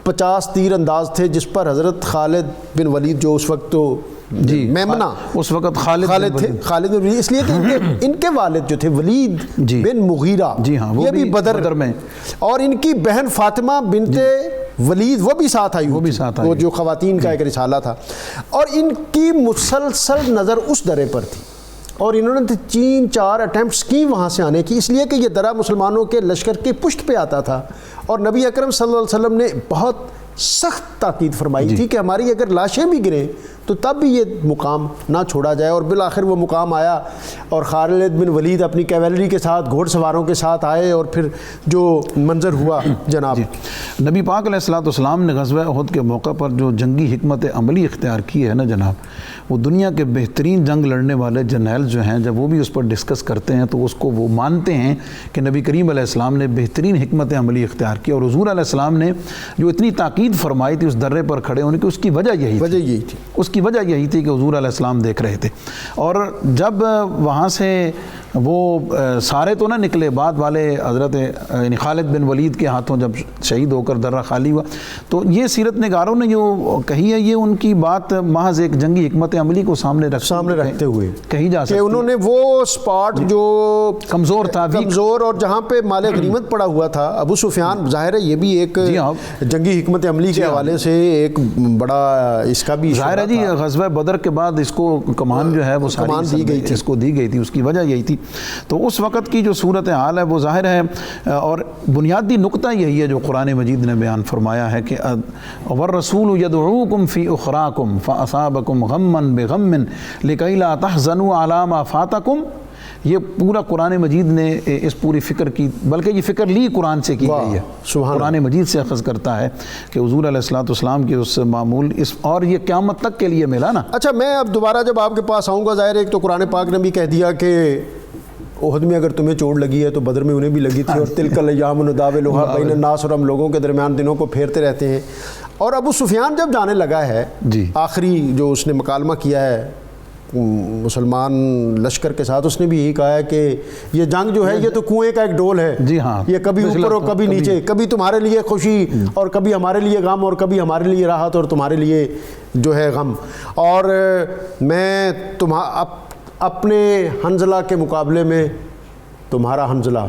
50 تیر انداز تھے, جس پر حضرت خالد بن ولید, جو اس وقت تو میمنہ
اس وقت خالد
تھے, خالد بن ولید, اس لیے کہ ان کے والد جو تھے ولید بن مغیرہ, یہ بھی بدر میں, اور ان کی بہن فاطمہ بنت ولید وہ بھی ساتھ آئی, وہ جو خواتین کا ایک رسالہ تھا, اور ان کی مسلسل نظر اس درے پر تھی, اور انہوں نے 3-4 اٹیمپٹس کی وہاں سے آنے کی, اس لیے کہ یہ درہ مسلمانوں کے لشکر کے پشت پہ آتا تھا, اور نبی اکرم صلی اللہ علیہ وسلم نے بہت سخت تاکید فرمائی تھی کہ ہماری اگر لاشیں بھی گریں تو تب بھی یہ مقام نہ چھوڑا جائے. اور بالآخر وہ مقام آیا, اور خالد بن ولید اپنی کیولری کے ساتھ, گھوڑ سواروں کے ساتھ آئے, اور پھر جو منظر ہوا جناب.
نبی پاک علیہ السلام نے غزوہ احد کے موقع پر جو جنگی حکمت عملی اختیار کی ہے نا جناب, وہ دنیا کے بہترین جنگ لڑنے والے جرنیل جو ہیں, جب وہ بھی اس پر ڈسکس کرتے ہیں تو اس کو وہ مانتے ہیں کہ نبی کریم علیہ السلام نے بہترین حکمت عملی اختیار کی, اور حضور علیہ السلام نے جو اتنی تاکید فرمائی تھی اس درے پر کھڑے ہونے کی, اس کی وجہ یہی تھی. اس کی وجہ یہی تھی کہ حضور علیہ السلام دیکھ رہے تھے, اور جب وہاں سے وہ سارے تو نہ نکلے، بعد والے حضرت یعنی خالد بن ولید کے ہاتھوں جب شہید ہو کر درہ خالی ہوا. تو یہ سیرت نگاروں نے جو کہی ہے یہ ان کی بات محض ایک جنگی حکمت عملی کو سامنے
رکھتے ہوئے
کہی جا سکتی
کہ انہوں نے وہ اسپاٹ جو
کمزور تھا،
کمزور اور جہاں پہ مال غنیمت پڑا ہوا تھا. ابو سفیان ظاہر ہے یہ بھی ایک جنگی حکمت عملی کے حوالے سے ایک بڑا اس کا بھی
ظاہر ہے جی. غزوہ بدر کے بعد اس کو کمان جو ہے وہ ساری دی گئی تھی، اس کو دی گئی تھی. اس کی وجہ یہی تھی. تو اس وقت کی جو صورت حال ہے وہ ظاہر ہے، اور بنیادی نقطہ یہی ہے جو قرآن مجید نے بیان فرمایا ہے کہ والرسول يدعوكم في اخراكم فاصابكم غما بغم لكي لا تحزنوا على ما فاتكم. یہ پورا قرآن مجید نے اس پوری فکر کی، بلکہ یہ فکر لی قرآن سے کی گئی ہے، قرآن مجید سے اخذ کرتا ہے کہ حضور علیہ الصلوۃ والسلام کی اس معمول اس، اور یہ قیامت تک کے لیے ملا نا.
اچھا میں اب دوبارہ جب آپ کے پاس آؤں گا، ظاہر ہے ایک تو قرآن پاک نے بھی کہہ دیا کہ احد میں اگر تمہیں چوٹ لگی ہے تو بدر میں انہیں بھی لگی تھی، اور تلک الایام نداولھا بین الناس، اور ہم لوگوں کے درمیان دنوں کو پھیرتے رہتے ہیں. اور ابو سفیان جب جانے لگا ہے
جی،
آخری جو اس نے مکالمہ کیا ہے مسلمان لشکر کے ساتھ، اس نے بھی یہی کہا ہے کہ یہ جنگ جو ہے یہ تو کنویں کا ایک ڈول ہے.
جی ہاں،
یہ کبھی اوپر اور کبھی نیچے، کبھی تمہارے لیے خوشی اور کبھی ہمارے لیے غم، اور کبھی ہمارے لیے راحت اور تمہارے لیے جو ہے غم. اور میں اپنے حنظلہ کے مقابلے میں تمہارا حنظلہ،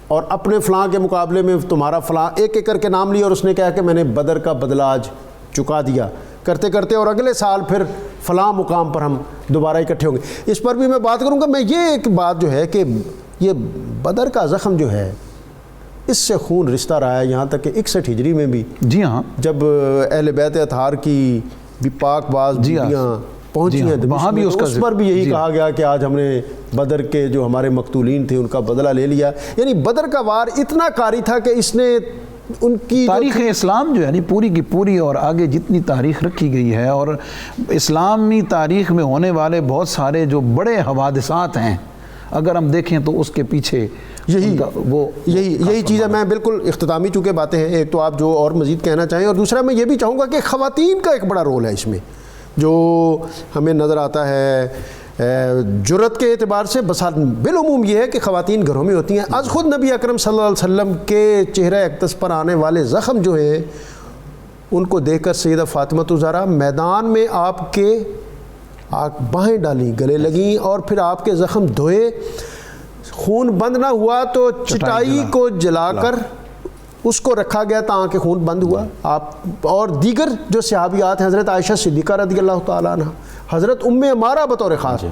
اور اپنے فلاں کے مقابلے میں تمہارا فلاں، ایک ایک کر کے نام لیا. اور اس نے کہا کہ میں نے بدر کا بدلہ آج چکا دیا کرتے کرتے، اور اگلے سال پھر فلاں مقام پر ہم دوبارہ اکٹھے ہوں گے. اس پر بھی میں بات کروں گا. میں یہ ایک بات جو ہے کہ یہ بدر کا زخم جو ہے اس سے خون رشتہ رہا ہے یہاں تک کہ 61 ہجری میں بھی،
جی ہاں،
جب اہل بیت اطہار کی بھی پاک باز بیویاں پہنچی ہیں
وہاں بھی
اس پر بھی یہی کہا گیا کہ آج ہم نے بدر کے جو ہمارے مقتولین تھے ان کا بدلہ لے لیا. یعنی بدر کا وار اتنا کاری تھا کہ اس نے ان کی
تاریخ اسلام جو ہے پوری کی پوری، اور آگے جتنی تاریخ رکھی گئی ہے، اور اسلامی تاریخ میں ہونے والے بہت سارے جو بڑے حوادثات ہیں اگر ہم دیکھیں تو اس کے پیچھے یہی چیز ہے. میں بالکل اختتامی چونکہ باتیں ہیں، ایک تو آپ جو اور مزید کہنا چاہیں، اور دوسرا میں یہ بھی چاہوں گا کہ خواتین کا ایک بڑا رول ہے اس میں جو ہمیں نظر آتا ہے. جرت کے اعتبار سے بالعموم یہ ہے کہ خواتین گھروں میں ہوتی ہیں. آج خود نبی اکرم صلی اللہ علیہ وسلم کے چہرہ اقدس پر آنے والے زخم جو ہیں ان کو دیکھ کر سیدہ فاطمہ الزہرا میدان میں آپ کے باہیں ڈالیں، گلے لگیں، اور پھر آپ کے زخم دھوئے. خون بند نہ ہوا تو چٹائی کو جلا کر اس کو رکھا گیا تاکہ خون بند ہوا. آپ اور دیگر جو صحابیات ہیں، حضرت عائشہ صدیقہ رضی اللہ تعالیٰ عنہ، حضرت ام عمارہ بطور خاص،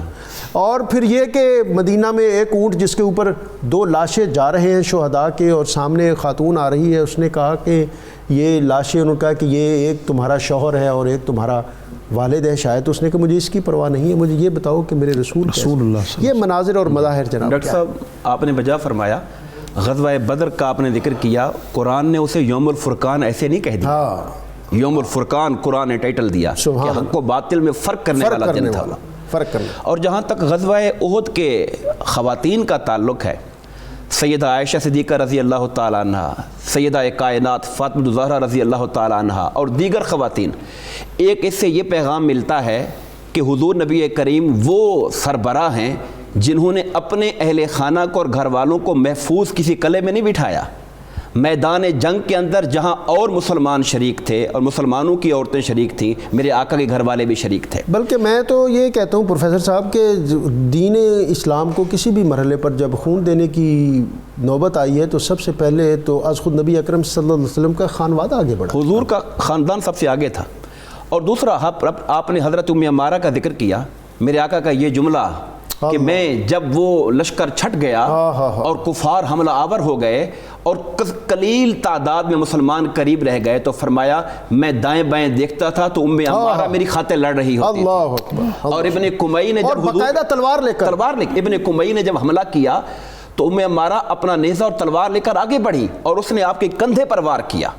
اور پھر یہ کہ مدینہ میں ایک اونٹ جس کے اوپر 2 لاشیں جا رہے ہیں شہداء کے، اور سامنے ایک خاتون آ رہی ہے. اس نے کہا کہ یہ لاشیں، انہوں نے کہا کہ یہ ایک تمہارا شوہر ہے اور ایک تمہارا والد ہے شاید. اس نے کہا مجھے اس کی پرواہ نہیں ہے، مجھے یہ بتاؤ کہ میرے رسول اللہ. یہ مناظر اور مظاہر جناب.
ڈاکٹر صاحب آپ نے بجا فرمایا، غزوہ بدر کا آپ نے ذکر کیا، قرآن نے اسے یوم الفرقان ایسے نہیں کہہ دیا. یوم الفرقان قرآن نے ٹائٹل دیا کہ حق و باطل میں فرق کرنے والا دن تھا. اور جہاں تک غزوہ احد کے خواتین کا تعلق ہے، سیدہ عائشہ صدیقہ رضی اللہ تعالیٰ عنہ، سیدہ کائنات فاطمہ الزہرا رضی اللہ تعالیٰ عنہ اور دیگر خواتین، ایک اس سے یہ پیغام ملتا ہے کہ حضور نبی کریم وہ سربراہ ہیں جنہوں نے اپنے اہل خانہ کو اور گھر والوں کو محفوظ کسی قلعے میں نہیں بٹھایا. میدان جنگ کے اندر جہاں اور مسلمان شریک تھے اور مسلمانوں کی عورتیں شریک تھیں، میرے آقا کے گھر والے بھی شریک تھے. بلکہ
میں تو یہ کہتا ہوں پروفیسر صاحب کہ دین اسلام کو کسی بھی مرحلے پر جب خون دینے کی نوبت آئی ہے تو سب سے پہلے تو از خود نبی اکرم صلی اللہ علیہ وسلم کا خانوادہ آگے بڑھا،
حضور کا خاندان سب سے آگے تھا. اور دوسرا آپ نے حضرت ام عمارہ کا ذکر کیا، میرے آقا کا یہ جملہ کہ میں جب وہ لشکر چھٹ گیا اور کفار حملہ آور ہو گئے اور قلیل تعداد میں مسلمان قریب رہ گئے تو فرمایا میں دائیں بائیں دیکھتا تھا تو ام عمارہ میری خاطر لڑ رہی ہوتی تھی. اور ابن کمی نے جب
باقاعدہ تلوار لے کر
ابن کمی نے جب حملہ کیا تو ام عمارہ اپنا نیزہ اور تلوار لے کر آگے بڑھی اور اس نے آپ کے کندھے پر وار کیا.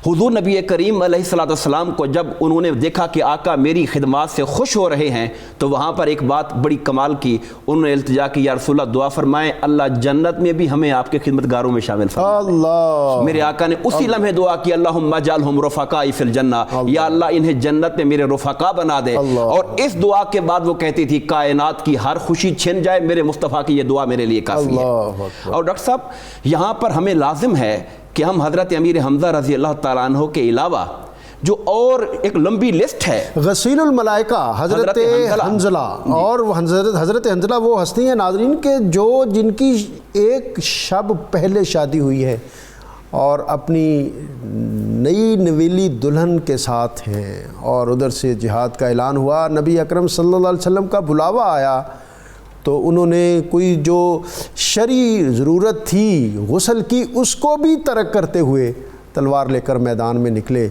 حضور نبی کریم علیہ الصلوۃ والسلام کو جب انہوں نے دیکھا کہ آقا میری خدمات سے خوش ہو رہے ہیں تو وہاں پر ایک بات بڑی کمال کی، انہوں نے التجا کی یا رسول اللہ دعا فرمائیں اللہ جنت میں بھی ہمیں آپ کے خدمتگاروں میں شامل فرمائے۔
اللہ،
میرے آقا نے اسی لمحے دعا کی اللہم اجعلہم رفقائی فی الجنہ، یا اللہ انہیں جنت میں میرے رفقا بنا دے۔ اور اس دعا کے بعد وہ کہتی تھی کائنات کی ہر خوشی چھن جائے میرے مصطفیٰ کی یہ دعا میرے لیے کافی ہے۔ اور ڈاکٹر صاحب یہاں پر ہمیں لازم ہے کہ ہم حضرت امیر حمزہ رضی اللہ تعالیٰ عنہ کے علاوہ جو اور ایک لمبی لسٹ ہے،
غسیل الملائکہ حضرت حنظلہ، اور حضرت حنظلہ وہ ہستی ہیں ناظرین کہ جن کی ایک شب پہلے شادی ہوئی ہے اور اپنی نئی نویلی دلہن کے ساتھ ہیں، اور ادھر سے جہاد کا اعلان ہوا، نبی اکرم صلی اللہ علیہ وسلم کا بلاوا آیا تو انہوں نے کوئی جو شرعی ضرورت تھی غسل کی اس کو بھی ترک کرتے ہوئے تلوار لے کر میدان میں نکلے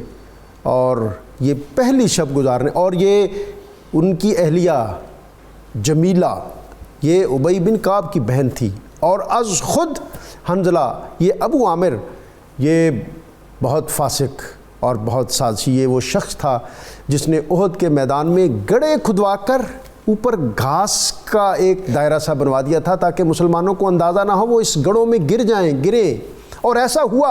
اور یہ پہلی شب گزارنے، اور یہ ان کی اہلیہ جمیلہ یہ ابی بن کعب کی بہن تھی، اور از خود حنظلہ یہ ابو عامر یہ بہت فاسق اور بہت سازشی، یہ وہ شخص تھا جس نے احد کے میدان میں گڑھے کھدوا کر اوپر گھاس کا ایک دائرہ سا بنوا دیا تھا تاکہ مسلمانوں کو اندازہ نہ ہو وہ اس گڑھوں میں گریں، اور ایسا ہوا،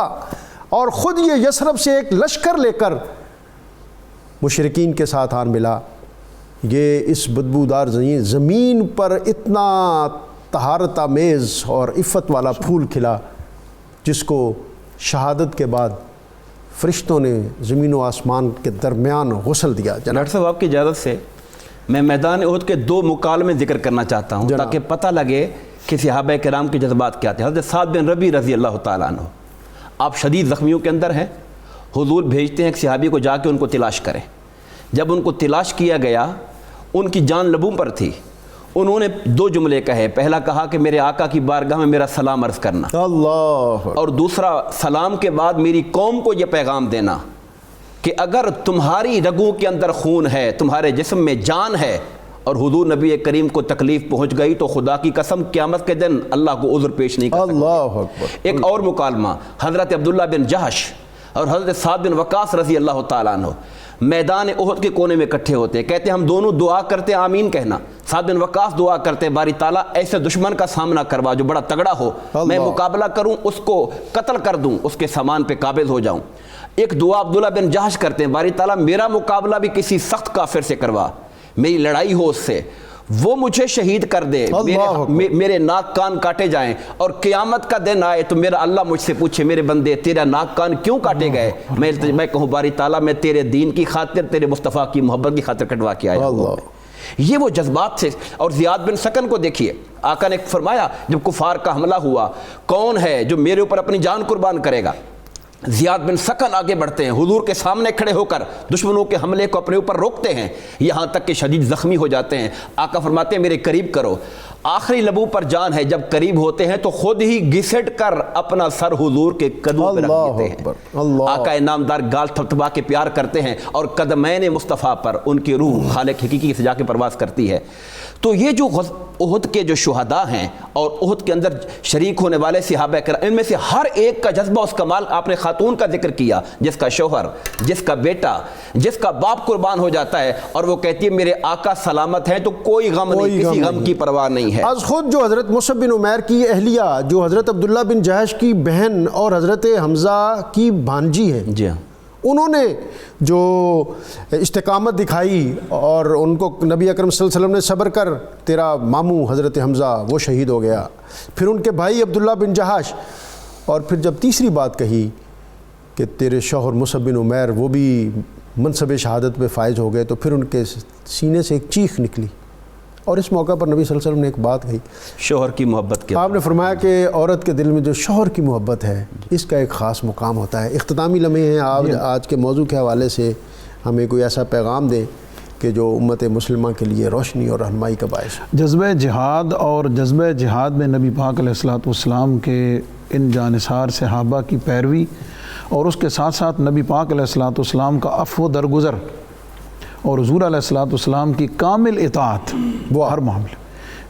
اور خود یہ یثرب سے ایک لشکر لے کر مشرکین کے ساتھ آن ملا۔ یہ اس بدبودار زمین پر اتنا طہارت آمیز اور عفت والا پھول کھلا جس کو شہادت کے بعد فرشتوں نے زمین و آسمان کے درمیان غسل دیا۔
ڈاکٹر صاحب آپ کی اجازت سے میں میدان احد کے 2 مکالمے ذکر کرنا چاہتا ہوں تاکہ پتہ لگے کہ صحابہ کرام کے جذبات کیا تھے۔ حضرت سعد بن ربیع رضی اللہ تعالیٰ عنہ، آپ شدید زخمیوں کے اندر ہیں، حضور بھیجتے ہیں ایک صحابی کو جا کے ان کو تلاش کریں۔ جب ان کو تلاش کیا گیا ان کی جان لبوں پر تھی، انہوں نے 2 جملے کہے، پہلا کہا کہ میرے آقا کی بارگاہ میں میرا سلام عرض کرنا،
اللہ، اور
دوسرا سلام کے بعد میری قوم کو یہ پیغام دینا کہ اگر تمہاری رگوں کے اندر خون ہے، تمہارے جسم میں جان ہے، اور حضور نبی کریم کو تکلیف پہنچ گئی تو خدا کی قسم قیامت کے دن اللہ کو عذر پیش نہیں کر سکتے۔
اللہ اکبر۔
ایک اور مکالمہ حضرت عبداللہ بن جہش اور حضرت سعد بن وقاص رضی اللہ تعالیٰ عنہ میدان احد کے کونے میں اکٹھے ہوتے ہیں، کہتے ہیں ہم دونوں دعا کرتے آمین کہنا۔ سعد بن وقاص دعا کرتے باری تعالیٰ ایسے دشمن کا سامنا کروا جو بڑا تگڑا ہو، میں مقابلہ کروں، اس کو قتل کر دوں، اس کے سامان پہ قابض ہو جاؤں۔ ایک دعا عبداللہ بن جہش کرتے ہیں باری تعالیٰ میرا مقابلہ بھی کسی سخت کافر سے کروا، میری لڑائی ہو اس سے، وہ مجھے شہید کر دے، میرے ناک کان کاٹے جائیں، اور قیامت کا دن آئے تو میرا اللہ مجھ سے پوچھے میرے بندے تیرا ناک کان کیوں کاٹے گئے، میں کہوں باری تعالیٰ میں تیرے دین کی خاطر، تیرے مصطفیٰ کی محبت کی خاطر کٹوا کے آیا ہوں۔ یہ وہ جذبات تھے۔ اور زیاد بن سکن کو دیکھیے، آقا نے فرمایا جب کفار کا حملہ ہوا کون ہے جو میرے اوپر اپنی جان قربان کرے گا؟ زیاد بن سکن آگے بڑھتے ہیں، حضور کے سامنے کھڑے ہو کر دشمنوں کے حملے کو اپنے اوپر روکتے ہیں، یہاں تک کہ شدید زخمی ہو جاتے ہیں۔ آقا فرماتے ہیں میرے قریب کرو، آخری لبوں پر جان ہے، جب قریب ہوتے ہیں تو خود ہی گھسٹ کر اپنا سر حضور کے قدموں پہ رکھ دیتے ہیں۔ آقا انعامدار گال تھپتھپا کے پیار کرتے ہیں اور قدمین مصطفیٰ پر ان کی روح خالق حقیقی سے جا کے پرواز کرتی ہے۔ تو یہ جو احد کے جو شہداء ہیں اور احد کے اندر شریک ہونے والے صحابہ کرام، ان میں سے ہر ایک کا جذبہ، اس کمال، آپ نے خاتون کا ذکر کیا جس کا شوہر، جس کا بیٹا، جس کا باپ قربان ہو جاتا ہے اور وہ کہتی ہے میرے آقا سلامت ہیں تو کوئی غم نہیں، کسی غم کی پرواہ نہیں ہے۔
از خود جو حضرت مصعب بن عمیر کی اہلیہ، جو حضرت عبداللہ بن جہش کی بہن اور حضرت حمزہ کی بھانجی ہے،
جی ہاں،
انہوں نے جو استقامت دکھائی اور ان کو نبی اکرم صلی اللہ علیہ وسلم نے صبر کر تیرا ماموں حضرت حمزہ وہ شہید ہو گیا، پھر ان کے بھائی عبداللہ بن جہش، اور پھر جب تیسری بات کہی کہ تیرے شوہر مصعب بن عمیر وہ بھی منصب شہادت پہ فائز ہو گئے، تو پھر ان کے سینے سے ایک چیخ نکلی، اور اس موقع پر نبی صلی اللہ علیہ وسلم نے ایک بات کہی،
شوہر کی محبت کے،
آپ نے فرمایا کہ عورت کے دل میں جو شوہر کی محبت ہے اس کا ایک خاص مقام ہوتا ہے۔ اختتامی لمحے ہیں، آپ آج کے موضوع کے حوالے سے ہمیں کوئی ایسا پیغام دیں کہ جو امت مسلمہ کے لیے روشنی اور رہنمائی کا باعث ہے۔
جذبہ جہاد اور جذبہ جہاد میں نبی پاک علیہ الصلوۃ والسلام کے ان جانثار صحابہ کی پیروی اور اس کے ساتھ ساتھ نبی پاک علیہ الصلوۃ والسلام کا عفو درگزر اور حضور علیہ الصلوۃ والسلام کی کامل اطاعت وہ ہر معاملے،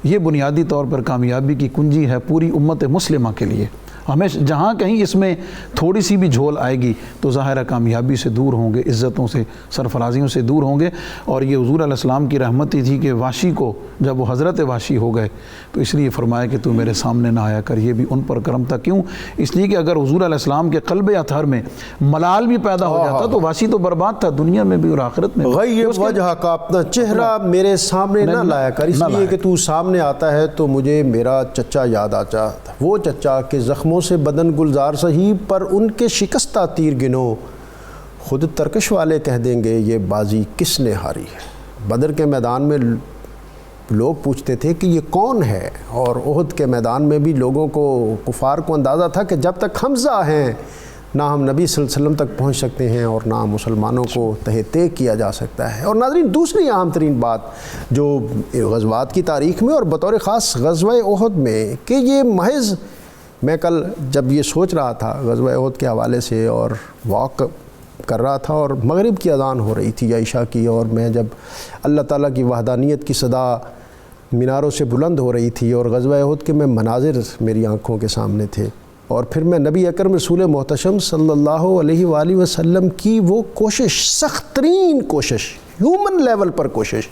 یہ بنیادی طور پر کامیابی کی کنجی ہے پوری امت مسلمہ کے لیے۔ ہمیشہ جہاں کہیں اس میں تھوڑی سی بھی جھول آئے گی تو ظاہر کامیابی سے دور ہوں گے، عزتوں سے، سرفرازیوں سے دور ہوں گے۔ اور یہ حضور علیہ السلام کی رحمت ہی تھی کہ وحشی کو جب وہ حضرت وحشی ہو گئے تو اس لیے فرمایا کہ تو میرے سامنے نہ آیا کر، یہ بھی ان پر کرم تھا۔ کیوں؟ اس لیے کہ اگر حضور علیہ السلام کے قلب اطہر میں ملال بھی پیدا ہو جاتا تو وحشی تو برباد تھا دنیا میں بھی اور آخرت میں بھی۔
غیر وجہ کا اپنا چہرہ میرے سامنے نہ لایا کر، اس لیے کہ تو سامنے آتا ہے تو مجھے میرا چچا یاد آتا، وہ چچا کے زخموں سے بدن گلزار سہی، پر ان کے شکستہ تیر گنو، خود ترکش والے کہہ دیں گے یہ بازی کس نے ہاری ہے۔ بدر کے میدان میں لوگ پوچھتے تھے کہ یہ کون ہے، اور احد کے میدان میں بھی لوگوں کو، کفار کو اندازہ تھا کہ جب تک حمزہ ہیں نہ ہم نبی صلی اللہ علیہ وسلم تک پہنچ سکتے ہیں اور نہ مسلمانوں کو تہہ تیغ کیا جا سکتا ہے۔ اور ناظرین دوسری اہم ترین بات جو غزوات کی تاریخ میں اور بطور خاص غزوہ احد میں کہ یہ محض، میں کل جب یہ سوچ رہا تھا غزوہ احد کے حوالے سے اور واک کر رہا تھا اور مغرب کی اذان ہو رہی تھی یا عشاء کی، اور میں جب اللہ تعالیٰ کی وحدانیت کی صدا میناروں سے بلند ہو رہی تھی اور غزوہ احد کے میں مناظر میری آنکھوں کے سامنے تھے، اور پھر میں نبی اکرم رسول محتشم صلی اللہ علیہ وآلہ وسلم کی وہ کوشش، سخت ترین کوشش، ہیومن لیول پر کوشش،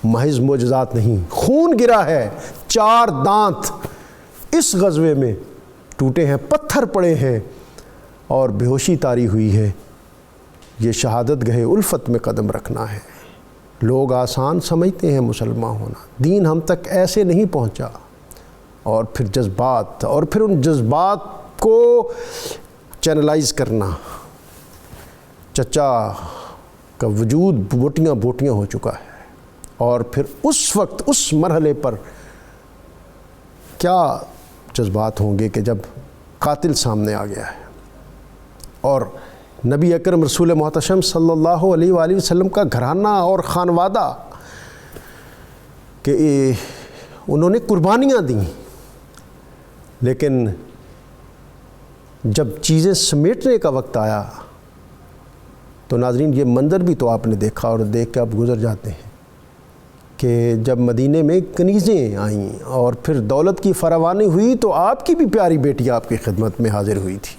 محض معجزات نہیں، خون گرا ہے، 4 دانت اس غزوے میں ٹوٹے ہیں، پتھر پڑے ہیں اور بے ہوشی طاری ہوئی ہے۔ یہ شہادت گہے الفت میں قدم رکھنا ہے۔ لوگ آسان سمجھتے ہیں مسلمان ہونا، دین ہم تک ایسے نہیں پہنچا۔ اور پھر جذبات، اور پھر ان جذبات کو چینلائز کرنا، چچا کا وجود بوٹیاں بوٹیاں ہو چکا ہے، اور پھر اس وقت اس مرحلے پر کیا جذبات ہوں گے کہ جب قاتل سامنے آ گیا ہے، اور نبی اکرم رسول محتشم صلی اللہ علیہ وآلہ وسلم کا گھرانہ اور خانوادہ کہ انہوں نے قربانیاں دیں، لیکن جب چیزیں سمیٹنے کا وقت آیا تو ناظرین یہ منظر بھی تو آپ نے دیکھا اور دیکھ کے آپ گزر جاتے ہیں کہ جب مدینے میں کنیزیں آئیں اور پھر دولت کی فراوانی ہوئی تو آپ کی بھی پیاری بیٹی آپ کی خدمت میں حاضر ہوئی تھی۔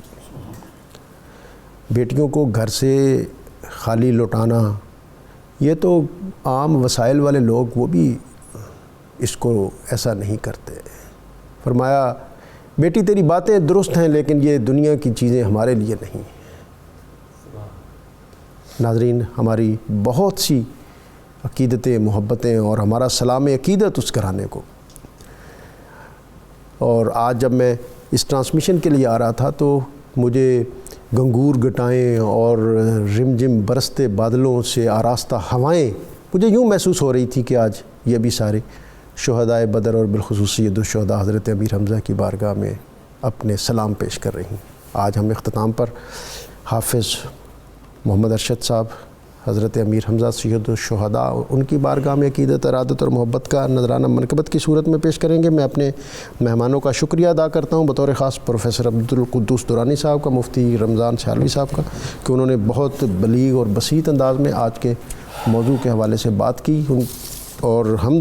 بیٹیوں کو گھر سے خالی لوٹانا، یہ تو عام وسائل والے لوگ وہ بھی اس کو ایسا نہیں کرتے۔ فرمایا بیٹی تیری باتیں درست ہیں لیکن یہ دنیا کی چیزیں ہمارے لیے نہیں۔ ناظرین ہماری بہت سی عقیدتیں، محبتیں اور ہمارا سلام عقیدت اس گھرانے کو۔ اور آج جب میں اس ٹرانسمیشن کے لیے آ رہا تھا تو مجھے گنگور گٹائیں اور رم جم برستے بادلوں سے آراستہ ہوائیں مجھے یوں محسوس ہو رہی تھی کہ آج یہ بھی سارے شہدائے بدر اور بالخصوص سید الشہداء حضرت امیر حمزہ کی بارگاہ میں اپنے سلام پیش کر رہی ہیں۔ آج ہم اختتام پر حافظ محمد ارشد صاحب حضرت امیر حمزہ سید الشہداء ان کی بارگاہ میں عقیدت، ارادت اور محبت کا نذرانہ منقبت کی صورت میں پیش کریں گے۔ میں اپنے مہمانوں کا شکریہ ادا کرتا ہوں، بطور خاص پروفیسر عبدالقدوس درانی صاحب کا، مفتی رمضان سیالوی صاحب کا، کہ انہوں نے بہت بلیغ اور بسیط انداز میں آج کے موضوع کے حوالے سے بات کی۔ اور ہم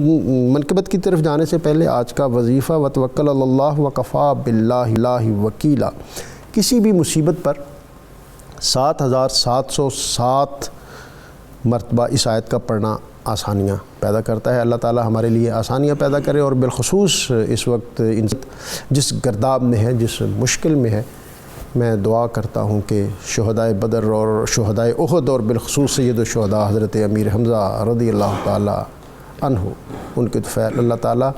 منقبت کی طرف جانے سے پہلے آج کا وظیفہ وتوکل علی اللہ وکفیٰ باللہ وکیلا، کسی بھی مصیبت پر 7707 مرتبہ اس آیت کا پڑھنا آسانیاں پیدا کرتا ہے۔ اللہ تعالی ہمارے لیے آسانیاں پیدا کرے، اور بالخصوص اس وقت جس گرداب میں ہے، جس مشکل میں ہے، میں دعا کرتا ہوں کہ شہدائے بدر اور شہدائے احد اور بالخصوص سید الشہداء حضرت امیر حمزہ رضی اللہ تعالی عنہ، ان کے طفیل اللہ تعالیٰ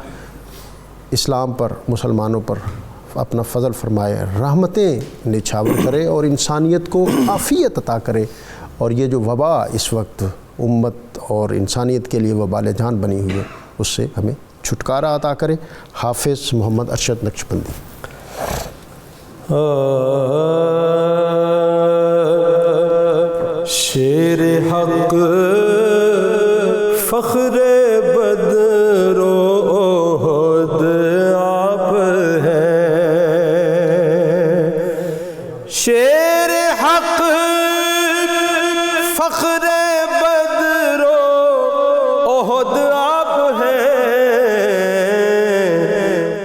اسلام پر، مسلمانوں پر اپنا فضل فرمائے، رحمتیں نچھاور کرے اور انسانیت کو عافیت عطا کرے، اور یہ جو وبا اس وقت امت اور انسانیت کے لیے وبال جان بنی ہوئی ہے اس سے ہمیں چھٹکارا عطا کرے۔ حافظ محمد ارشد نقشبندی۔
شیر حق فخر بدر و احد آپ ہیں، شیر حق فخر بدر و احد آپ ہیں،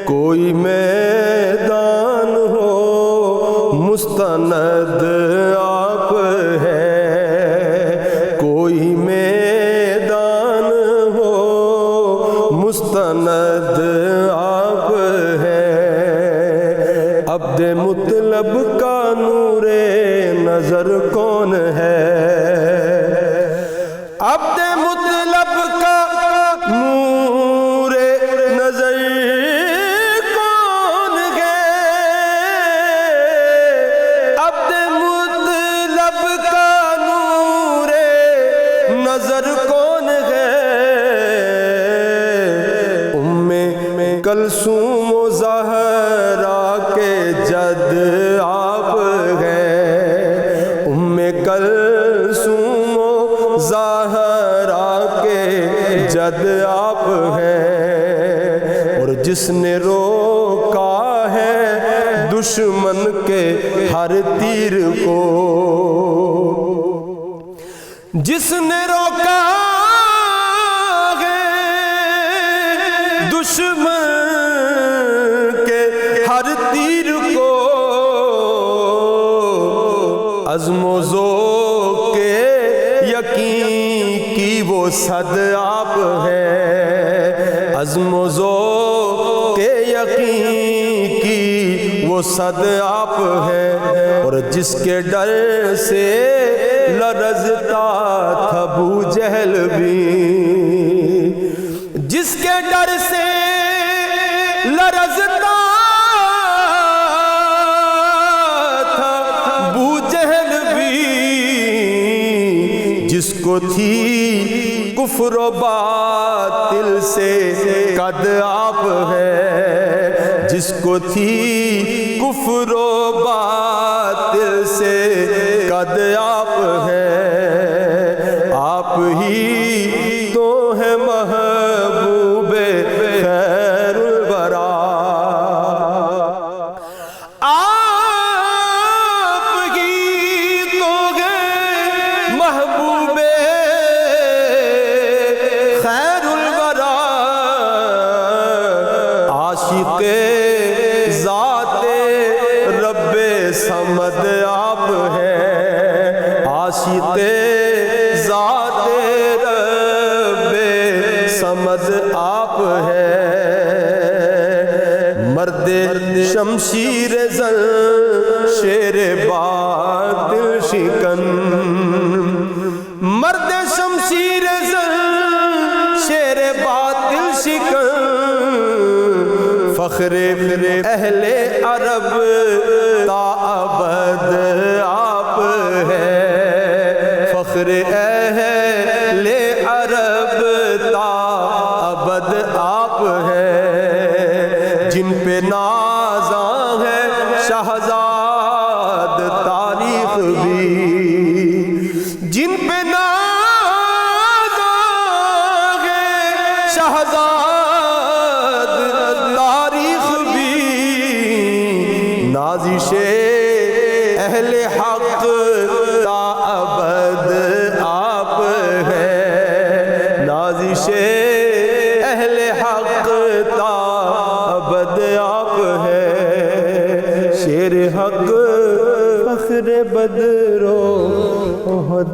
کوئی میدان ہو نظر کون ہے؟ عبد مطلب کا نور نظر کون ہے؟ عبد مطلب کا نور نظر کون ہے؟ ام کلثوم و زہرا کے جد آپ ہیں، ام کلثوم و زہرا کے جد آپ ہیں، اور جس نے روکا ہے دشمن کے ہر تیر کو، جس نے روکا ہے دشمن کے ہر تیر کو، عزم و ذوق کے یقین کی وہ صد آپ ہے، عزم و ذوق کے یقین کی وہ صد آپ ہے، اور جس کے ڈر سے لرزتا تھا ابو جہل بھی، جس کے ڈر سے لرزتا تھا ابو جہل بھی، جس کو تھی کفر و باطل سے قد آپ ہے، جس کو تھی کفر و باطل سے قد آپ ہے، آپ ہی تو ہے محبوب خیر الورا، آپ ہی تو ہے محبوب خیر الورا، عاشق ذات رب صمد آپ ہے، عاشق ذات رب صمد آپ ہے، مرد شمشیر زن شیر باطل شکن، مرد شمشیر زن شیر باطل شکن، فخر اہل عرب تا ابد آپ ہے، فخر اہل عرب تا ابد آپ ہے، جن پہ نازاں ہے شہزاد تاریخ بھی، جن پہ نازاں ہے شہزاد تاریخ بھی، نازش اہل حق تا ابد آپ ہے، نازش اہل حق تا ابد آپ ہے، شیر حق فخر بدر و احد